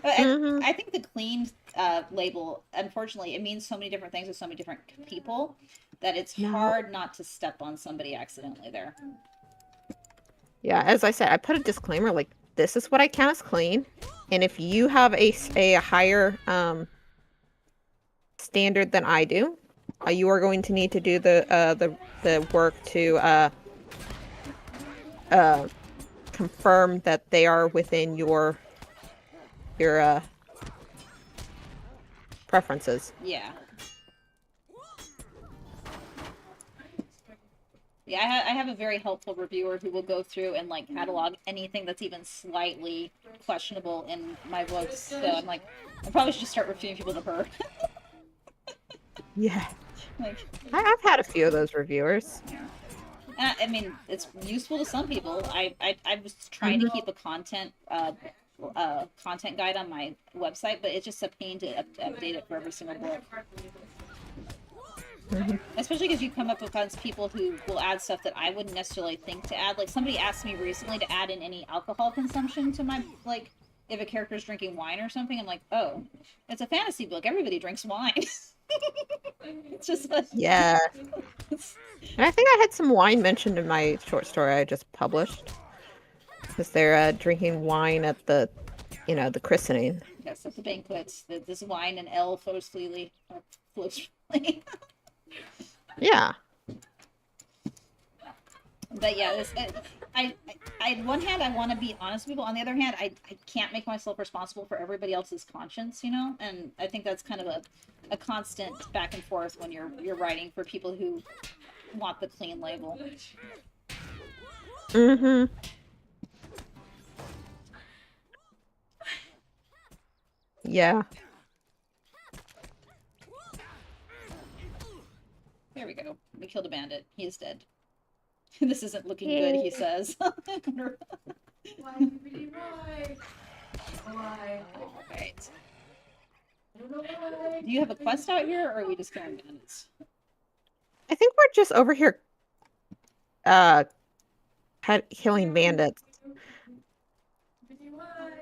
I think the clean label, unfortunately, it means so many different things with so many different people that it's hard not to step on somebody accidentally there. Yeah, as I said, I put a disclaimer like, this is what I count as clean, and if you have a higher standard than I do, you are going to need to do the work to confirm that they are within your preferences. Yeah. Yeah, I have a very helpful reviewer who will go through and like catalog anything that's even slightly questionable in my books. So I'm like, I probably should just start reviewing people to her. Yeah. Like, I've had a few of those reviewers. and I mean, it's useful to some people. I was trying to keep a content guide on my website, but it's just a pain to update it for every single book. Especially because you come up against people who will add stuff that I wouldn't necessarily think to add. Like somebody asked me recently to add in any alcohol consumption to my, like, if a character's drinking wine or something. I'm like, oh, it's a fantasy book. Everybody drinks wine. It's just like... Yeah. And I think I had some wine mentioned in my short story I just published. Because they're drinking wine at the, the christening. Yes, at the banquets. This wine and ale flows freely. Yeah. But yeah, on one hand, I want to be honest with people. On the other hand, I can't make myself responsible for everybody else's conscience, you know. And I think that's kind of a constant back and forth when you're writing for people who want the clean label. Mm-hmm. Yeah. There we go. We killed a bandit. He is dead. This isn't looking good, he says. Why, really, why? Why? Alright. I don't know why. Do you have a quest out here, or are we just killing bandits? I think we're just over here killing bandits.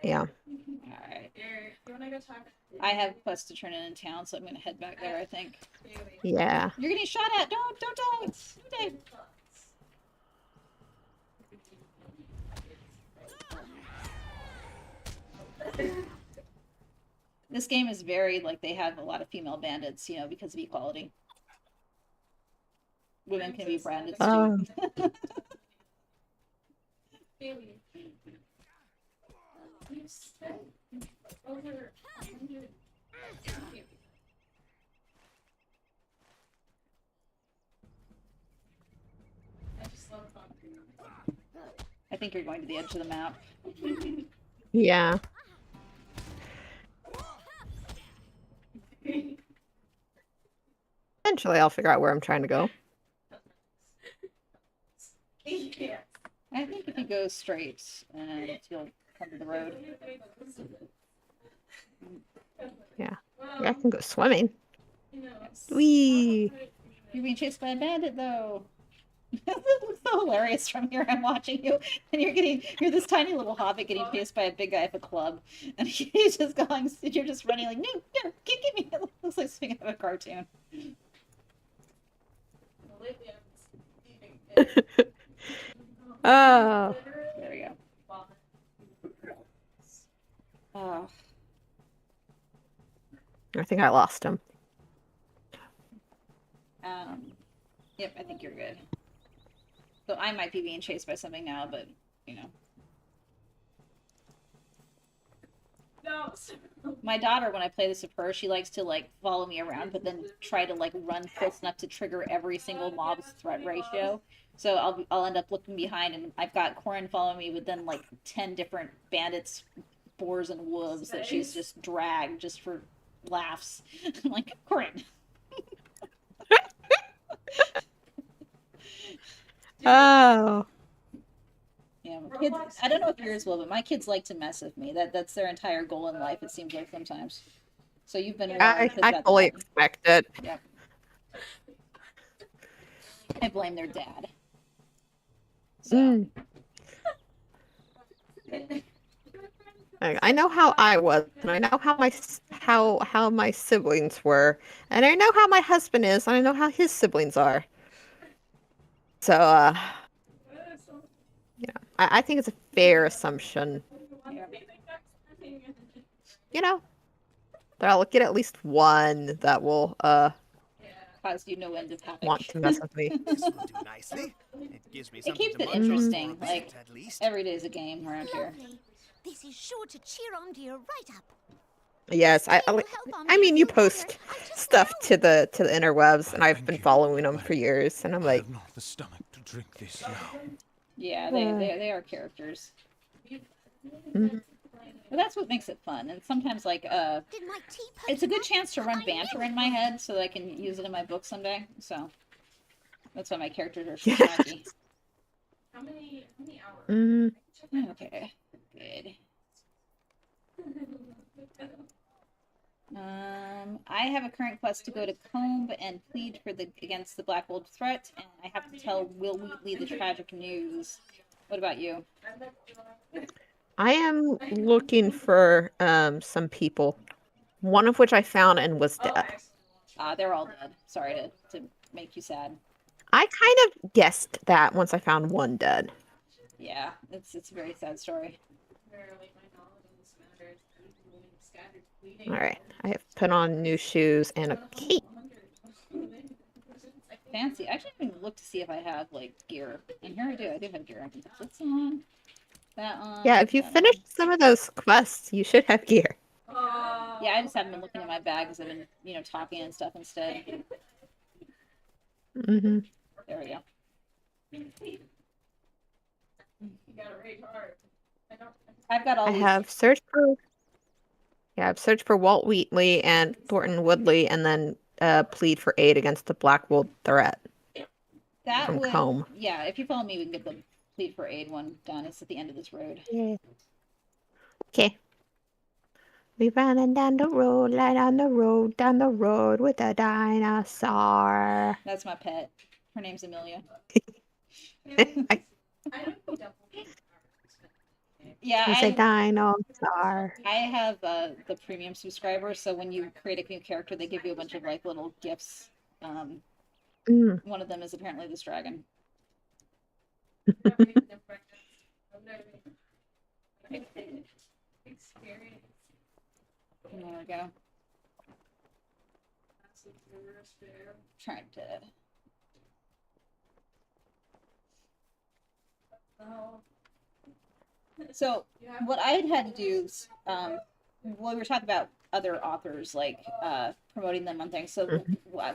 Yeah. Alright. Here, you wanna go talk? I have quests to turn in town, so I'm gonna head back there, I think. Yeah. You're getting shot at! Don't die! Don't die! This game is very, like, they have a lot of female bandits, you know, because of equality. Women can be bandits too. Oh. Bailey. You spent over 100. I just love concrete. I think you're going to the edge of the map. Yeah. Eventually, I'll figure out where I'm trying to go. Yeah. I think if you go straight, and you'll come to the road. Yeah. I can go swimming. Yes. Whee! You're being chased by a bandit, though. It looks so hilarious from here. I'm watching you, and you're this tiny little hobbit getting chased by a big guy with a club, and he's just going. You're just running like, no, get me! It looks like something out of a cartoon. Well, lately I'm eating it. Oh. There we go. Oh, I think I lost him. yep. I think you're good. So I might be being chased by something now, but you know. No. My daughter, when I play this with her, she likes to like follow me around, but then try to like run close enough to trigger every single mob's threat ratio. So I'll end up looking behind, and I've got Corin following me with then like 10 different bandits, boars, and wolves that she's just dragged just for laughs. I'm like, Corin. Oh. Yeah, kids. I don't know if yours will, but my kids like to mess with me. That's their entire goal in life. It seems like sometimes. So you've been. I fully expect it. Yep. I blame their dad. So. Mm. I know how I was, and I know how my siblings were, and I know how my husband is, and I know how his siblings are. So, you know, I think it's a fair assumption. You know, that I'll get at least one that will Cause you no end of havoc. want to mess with me. This will do nicely. It gives me It something keeps to it munch on interesting. for a Like bit, at least. every day's a game around here. Lovely. This is sure to cheer on to your write-up. Yes, I mean, you post stuff to the interwebs, and I've been Thank you. following them for years, and I'm I like, have not the stomach to drink this now. Yeah, they are characters. Mhm. But that's what makes it fun. And sometimes like Did my tea it's a good perk chance to run I banter knew in my it. head so that I can use it in my book someday. So that's why my characters are so Yeah. wacky. How many hours? Okay, good. I have a current quest to go to Combe and plead against the Black Wolf threat, and I have to tell Will Wheatley the tragic news. What about you? I am looking for some people, one of which I found and was dead. They're all dead. Sorry to make you sad. I kind of guessed that once I found one dead. Yeah, it's a very sad story. Verily, my knowledge on this matter is equally scattered bleeding. All right, I have put on new shoes and a cape. fancy. Actually, I haven't looked to see if I have like gear. And here I do. I do have gear. I can put this on. That on. Yeah, if you that finish on. some of those quests, you should have gear. Yeah, I just haven't been looking at my bag because I've been, talking and stuff instead. Mm-hmm. There we go. You gotta rage hard. I've got all these. I've searched for Walt Wheatley and Thornton Woodley, and then plead for aid against the Blackwood threat That from would, Combe. yeah, if you follow me, we can get the plead for aid one done. It's at the end of this road. Yeah. Okay. We running down the road, down the road with a dinosaur. That's my pet. Her name's Amelia. Yeah, He's a dinosaur. I have the premium subscriber, so when you create a new character, they give you a bunch of like little gifts. One of them is apparently this dragon. There we go. Trying to. So what I had to do, we were talking about other authors, like promoting them on things. So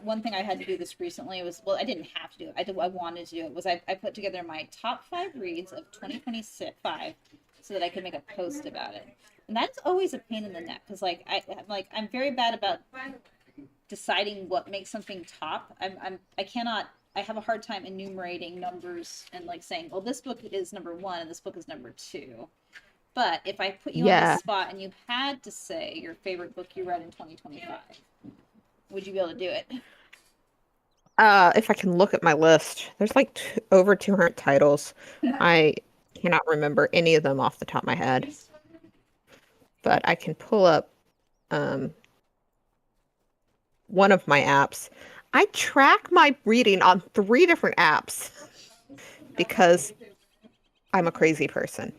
one thing I had to do this recently was, well, I didn't have to do it. I wanted to do it. Was I put together my top 5 reads of 2025 so that I could make a post about it. And that's always a pain in the neck because I'm very bad about deciding what makes something top. I have a hard time enumerating numbers and like saying, well, this book is number 1 and this book is number 2. But if I put you on the spot and you had to say your favorite book you read in 2025, would you be able to do it? If I can look at my list, there's like over 200 titles. I cannot remember any of them off the top of my head. But I can pull up one of my apps. I track my reading on 3 different apps because I'm a crazy person.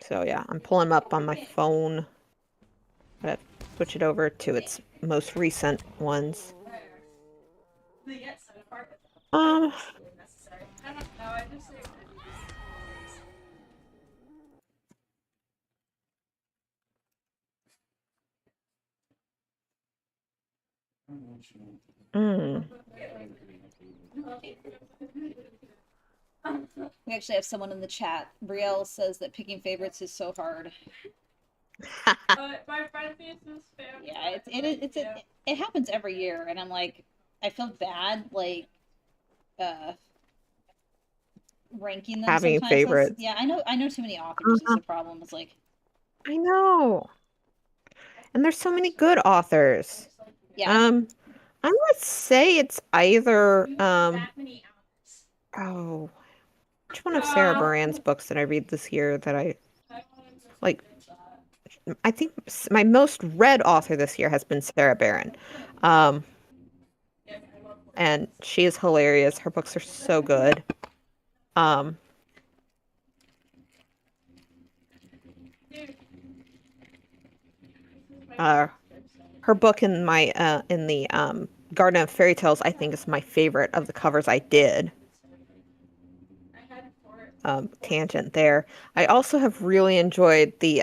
So yeah, I'm pulling them up on my phone. I'm gonna switch it over to its most recent ones. We actually have someone in the chat. Brielle says that picking favorites is so hard. My friend is Yeah, it happens every year, and I'm like, I feel bad ranking them having sometimes. favorites. Yeah, I know too many authors is the problem. It's like, I know. And there's so many good authors. yeah. I'm gonna say it's either which one of Sarah Baran's books that I read this year that I like? I think my most read author this year has been Sarah Baran. And she is hilarious. Her books are so good. Her book in the Garden of Fairy Tales, I think, is my favorite of the covers I did. Tangent there. I also have really enjoyed the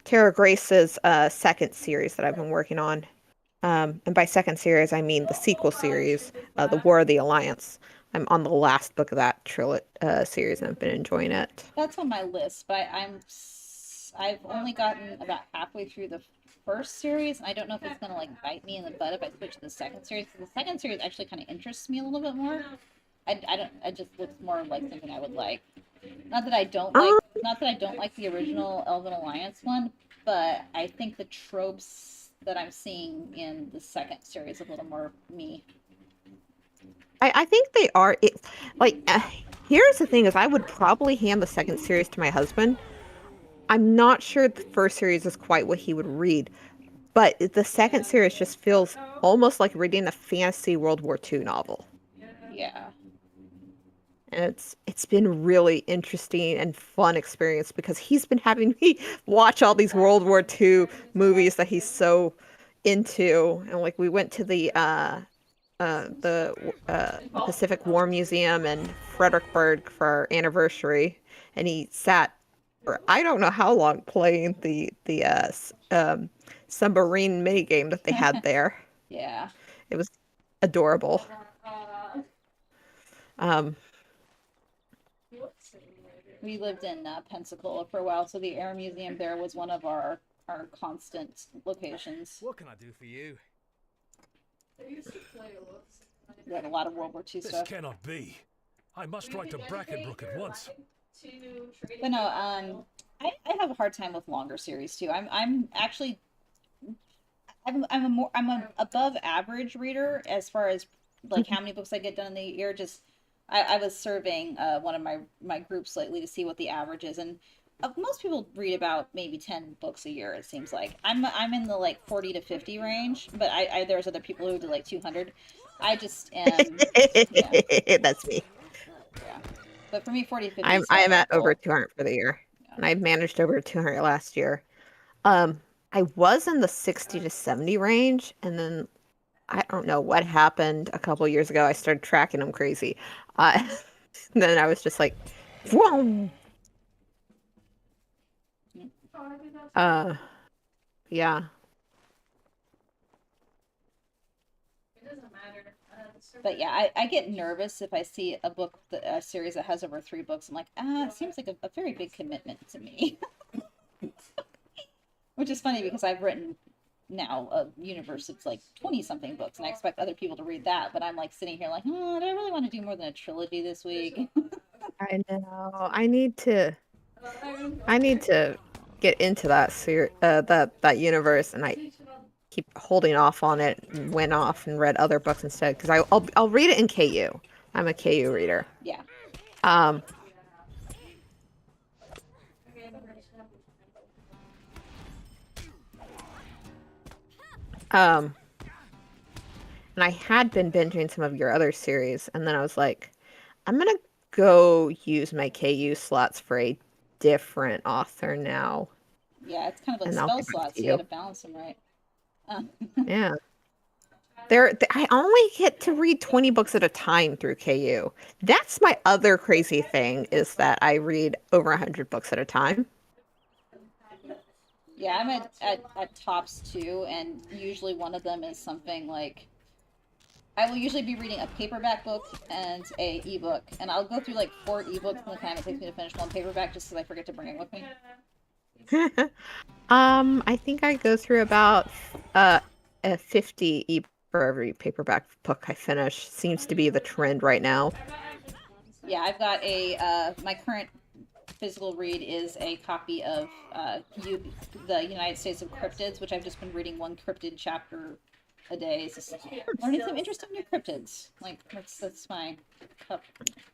Tara Grace's second series that I've been working on. And by second series, I mean the sequel series, The War of the Alliance. I'm on the last book of that series, and I've been enjoying it. That's on my list, but I've only gotten about halfway through the first series, and I don't know if it's gonna like bite me in the butt if I switch to the second series. Because the second series actually kind of interests me a little bit more. It just looks more like something I would like. Not that I don't like the original Elven Alliance one, but I think the tropes that I'm seeing in the second series a little more me. I think they are. Here's the thing: is I would probably hand the second series to my husband. I'm not sure the first series is quite what he would read, but the second series just feels almost like reading a fantasy World War II novel. Yeah. and it's been really interesting and fun experience because he's been having me watch all these World War II movies that he's so into, and like we went to the Pacific War Museum in Fredericksburg for our anniversary, and he sat for I don't know how long playing the submarine mini game that they had there. Yeah. It was adorable. We lived in Pensacola for a while, so the Air Museum there was one of our constant locations. What can I do for you? We had a lot of World War II This stuff. cannot be. I must write to Brackenbrook at once. But no, I have a hard time with longer series too. I'm actually I'm an above average reader as far as like how many books I get done in the year. Just I was surveying one of my groups lately to see what the average is, and most people read about maybe 10 books a year. It seems like I'm in the like 40 to 50 range, but I there's other people who do like 200. I just am. Yeah. That's me. Yeah. But for me, 40 to 50 I'm is my at goal. over 200 for the year, Yeah. and I've managed over 200 last year. I was in the 60 to 70 range, and then I don't know what happened a couple years ago. I started tracking them crazy. Then I was just like, whoa. Yeah. But yeah, I get nervous if I see a book, a series that has over 3 books. I'm like, it seems like a very big commitment to me. Which is funny because I've written now a universe of like 20-something books, and I expect other people to read that. But I'm like sitting here like, do I really want to do more than a trilogy this week? I know. I need to get into that universe, and I keep holding off on it and went off and read other books instead because I'll read it in KU. I'm a KU reader. Yeah. And I had been binging some of your other series, and then I was like, I'm gonna go use my KU slots for a different author now. Yeah, it's kind of like And I'll spell get back slots. to You you. gotta balance them right. Yeah. I only get to read 20 books at a time through KU. That's my other crazy thing is that I read over 100 books at a time. Yeah, I'm at tops 2, and usually one of them is something like I will usually be reading a paperback book and a ebook, and I'll go through like 4 ebooks in the time it takes me to finish one paperback just because I forget to bring it with me. I think I go through about a 50 ebook for every paperback book I finish. Seems to be the trend right now. Yeah, I've got my current physical read is a copy of the United States of Cryptids, which I've just been reading one cryptid chapter a day. It's just learning some interesting new cryptids. Like that's my cup.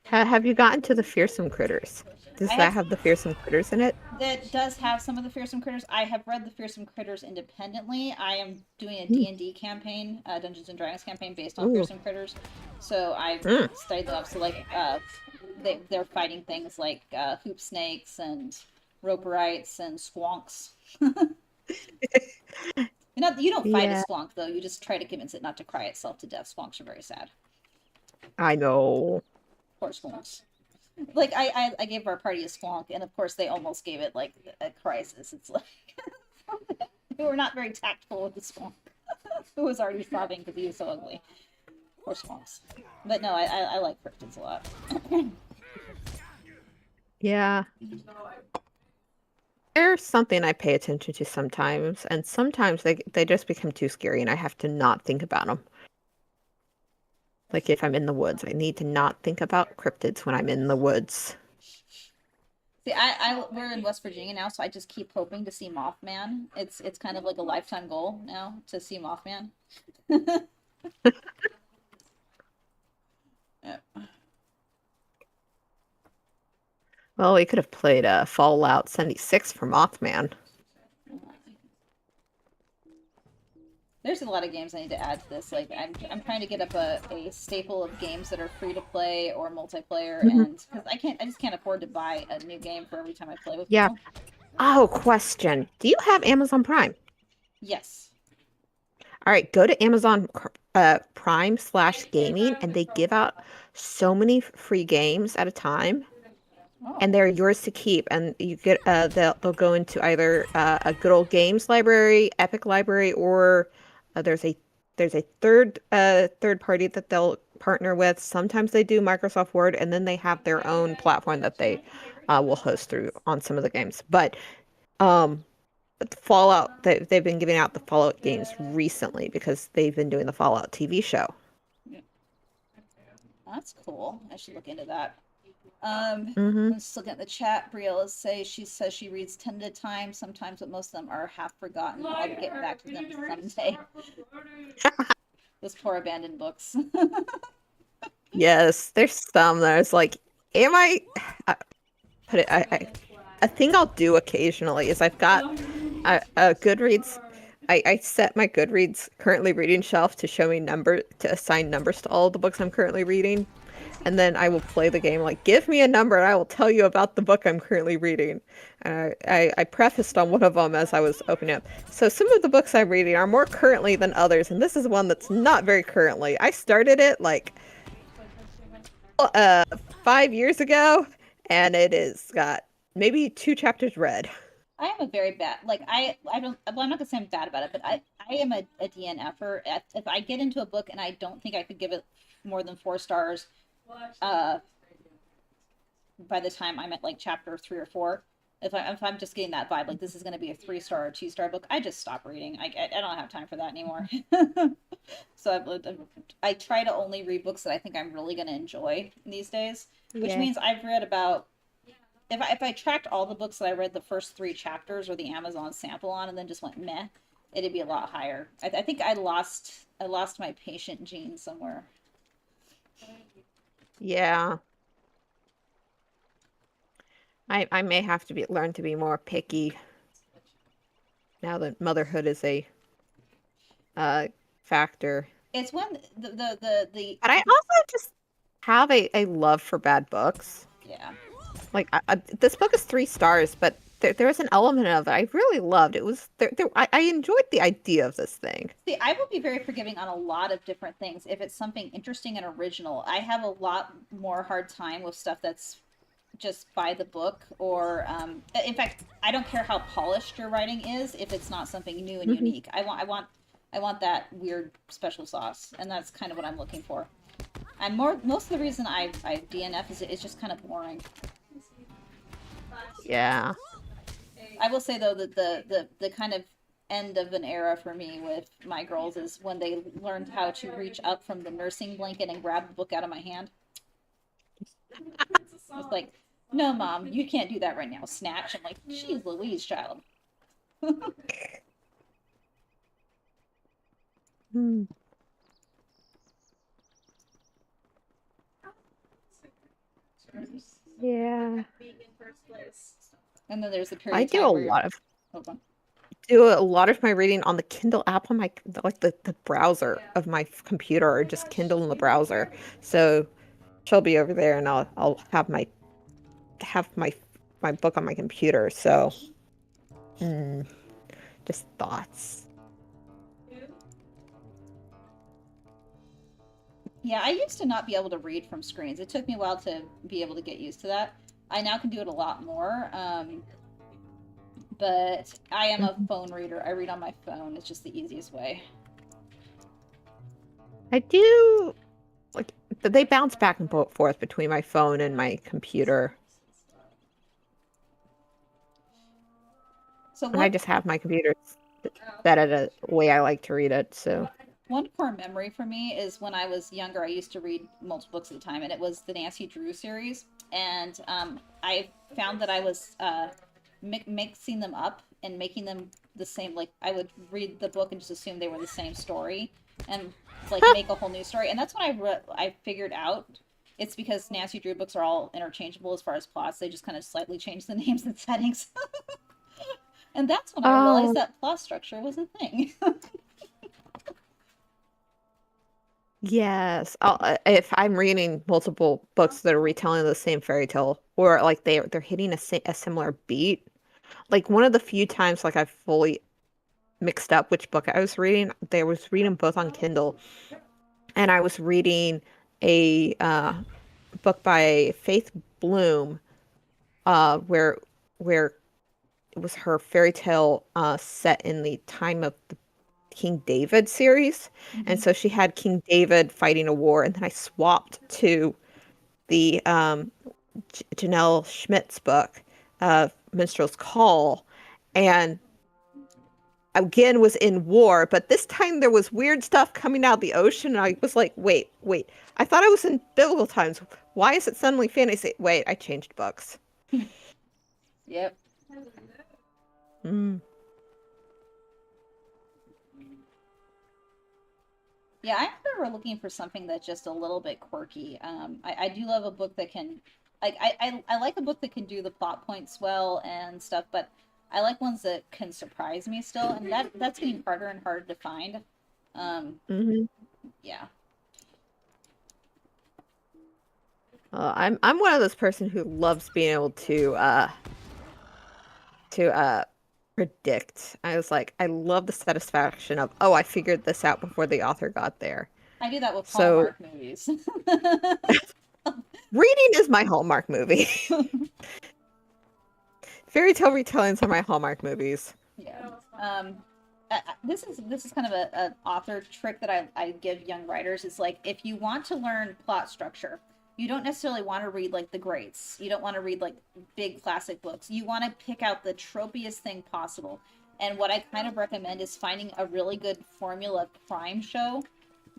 Have you gotten to the fearsome critters? Does that have the fearsome critters in it? That does have some of the fearsome critters. I have read the fearsome critters independently. I am doing a D&D campaign, Dungeons and Dragons campaign based on fearsome critters. So I've studied them up. So like they're fighting things like hoop snakes and roperites and squonks. You don't fight a squonk though. You just try to convince it not to cry itself to death. Squonks are very sad. I know. Poor squonks. Like I gave our party a squonk, and of course they almost gave it like a crisis. It's like they were not very tactful with the squonk, who was already sobbing because he was so ugly. Poor squonks. But no, I like cryptids a lot. Yeah. There's something I pay attention to sometimes, and sometimes they just become too scary, and I have to not think about them. Like if I'm in the woods, I need to not think about cryptids when I'm in the woods. See, we're in West Virginia now, so I just keep hoping to see Mothman. It's kind of like a lifetime goal now to see Mothman. Yeah. Well, we could have played Fallout 76 for Mothman. There's a lot of games I need to add to this. Like I'm trying to get up a staple of games that are free to play or multiplayer, and because I just can't afford to buy a new game for every time I play with Yeah. people. Oh, question. Do you have Amazon Prime? Yes. All right, go to Amazon Prime/gaming, and they give out so many free games at a time, Oh. and they're yours to keep. And you get they'll go into either a good old games library, Epic library, or there's a third party that they'll partner with. Sometimes they do Microsoft Word, and then they have their own platform that they will host through on some of the games. But the Fallout, they've been giving out the Fallout games recently because they've been doing the Fallout TV show. That's cool. I should look into that. Mhm. I'm just looking at the chat. Briella says she reads 10 at a time sometimes, but most of them are half forgotten. I'll get back to them someday. Those poor abandoned books. Yes, there's some there's like, am I put it a thing I'll do occasionally is I've got a Goodreads. I set my Goodreads currently reading shelf to show me to assign numbers to all of the books I'm currently reading. And then I will play the game like, give me a number and I will tell you about the book I'm currently reading. I prefaced on one of them as I was opening up. So some of the books I'm reading are more currently than others, and this is one that's not very currently. I started it like 5 years ago, and it has got maybe 2 chapters read. I am a very bad, like, I don't, well, I'm not gonna say I'm bad about it, but I am a DNFer. If I get into a book and I don't think I could give it more than 4 stars, by the time I'm at like chapter 3 or 4, if I'm just getting that vibe, like this is gonna be a 3-star or 2-star book, I just stop reading. I don't have time for that anymore. So I try to only read books that I think I'm really gonna enjoy these days, which means I've read about. If I tracked all the books that I read the first 3 chapters or the Amazon sample on and then just went meh, it'd be a lot higher. I think I lost my patient gene somewhere. Yeah. I may have to learn to be more picky now that motherhood is a factor. It's when the But I also just have a love for bad books. yeah. Like this book is 3 stars, but there was an element of it I really loved. It was I enjoyed the idea of this thing. See, I will be very forgiving on a lot of different things if it's something interesting and original. I have a lot more hard time with stuff that's just by the book, or in fact, I don't care how polished your writing is if it's not something new and unique. I want that weird special sauce, and that's kind of what I'm looking for. And most of the reason I DNF is it's just kind of boring. Yeah. I will say though that the kind of end of an era for me with my girls is when they learned how to reach up from the nursing blanket and grab the book out of my hand. It's like, no, Mom, you can't do that right now. Snatch. I'm like, geez Louise, child. Yeah. And then there's the period I of do time a where lot of hold on. do a lot of my reading on the Kindle app on my the browser of my computer, or just Kindle in the browser. So she'll be over there and I'll have my book on my computer. So just thoughts. Yeah, I used to not be able to read from screens. It took me a while to be able to get used to that. I now can do it a lot more. But I am a phone reader. I read on my phone. It's just the easiest way. I do like they bounce back and forth between my phone and my computer. So And I just have my computer set at a way I like to read it. So one core memory for me is when I was younger, I used to read multiple books at a time, and it was the Nancy Drew series. And I found that I was mixing them up and making them the same. Like, I would read the book and just assume they were the same story and like make a whole new story. And that's when I figured out it's because Nancy Drew books are all interchangeable as far as plots. They just kind of slightly change the names and settings. And that's when I realized that plot structure was a thing. Yes. If I'm reading multiple books that are retelling the same fairy tale, or like they're hitting a similar beat. Like one of the few times like I fully mixed up which book I was reading. They was reading both on Kindle, and I was reading a book by Faith Bloom, where it was her fairy tale set in the time of the King David series. And Mhm. so she had King David fighting a war, and then I swapped to the Janelle Schmidt's book, Minstrel's Call, and again was in war, but this time there was weird stuff coming out of the ocean, and I was like, wait, I thought I was in biblical times. Why is it suddenly fantasy? Wait, I changed books. Yep. Mm. Yeah, I'm ever looking for something that's just a little bit quirky. I do love a book that can, like, I like a book that can do the plot points well and stuff, but I like ones that can surprise me still, and that's getting harder and harder to find. Hmm. Yeah. I'm one of those person who loves being able to predict. I was like, I love the satisfaction of, oh, I figured this out before the author got there. I do that with So Hallmark movies. reading is my Hallmark movie. Fairy tale retellings are my Hallmark movies. Yeah. This is kind of a author trick that I give young writers. Is like, if you want to learn plot structure, you don't necessarily want to read like the greats. You don't want to read like big classic books. You want to pick out the tropiest thing possible. And what I kind of recommend is finding a really good formula crime show,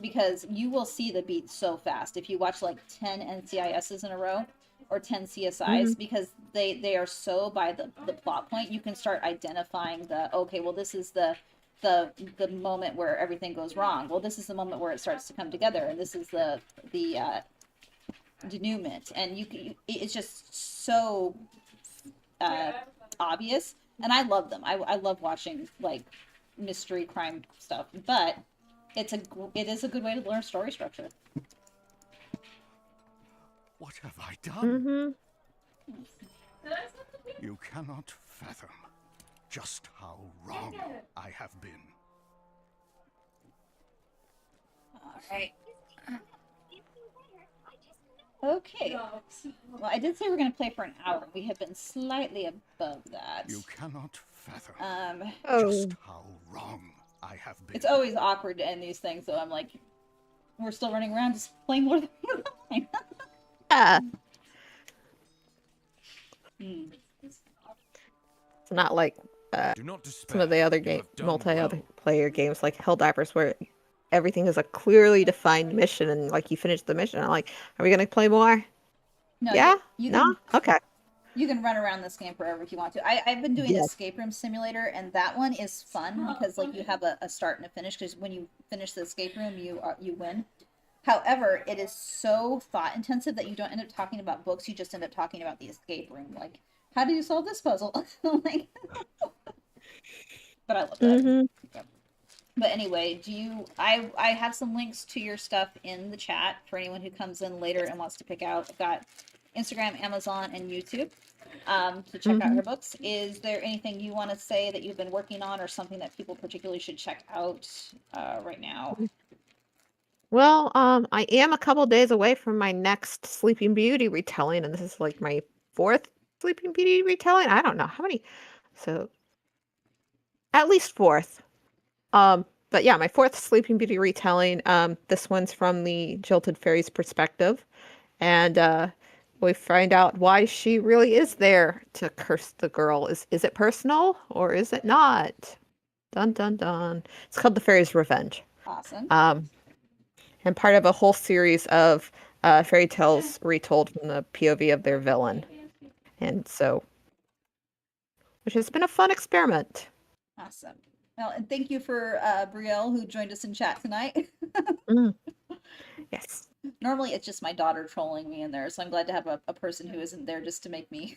because you will see the beats so fast if you watch like 10 NCISs in a row or 10 Hmm. CSIs, because they are so by the plot point. You can start identifying the, okay, well, this is the moment where everything goes wrong. Well, this is the moment where it starts to come together, and this is the denouement, and it's just so uh, obvious. And I love them. I love watching like mystery crime stuff, but it is a good way to learn story structure. What have I done? Hmm. You cannot fathom just how wrong I have been. All right. Okay. Well, I did say we were going to play for an hour. We have been slightly above that. You cannot fathom Oh. just how wrong I have been. It's always awkward to end these things, so I'm like, we're still running around just playing more than one. Yeah. Hmm. It's not like Do not despair. some of the other You game have done multi-other well. player games like Helldivers, where everything is a clearly defined mission, and like you finish the mission. I'm like, are we gonna play more? No, Yeah? you No? can Okay. you can run around this game forever if you want to. I've been doing Yes. Escape Room Simulator, and that one is fun because like you have a start and a finish. Because when you finish the escape room, you win. However, it is so thought intensive that you don't end up talking about books. You just end up talking about the escape room. Like, how do you solve this puzzle? Like, but I love that. Mm-hmm. Yep. But anyway, I have some links to your stuff in the chat for anyone who comes in later and wants to pick out. I've got Instagram, Amazon, and YouTube to check out Mm-hmm. her books. Is there anything you want to say that you've been working on, or something that people particularly should check out right now? Well, I am a couple days away from my next Sleeping Beauty retelling, and this is like my fourth Sleeping Beauty retelling. I don't know how many, so at least fourth. But yeah, my fourth Sleeping Beauty retelling. This one's from the Jilted Fairy's perspective, and we find out why she really is there to curse the girl. Is it personal or is it not? Dun dun dun. It's called The Fairy's Revenge. Awesome. And part of a whole series of fairy tales retold from the POV of their villain. And so, which has been a fun experiment. Awesome. Well, and thank you for Brielle, who joined us in chat tonight. Mm. Yes. Normally, it's just my daughter trolling me in there, so I'm glad to have a person who isn't there just to make me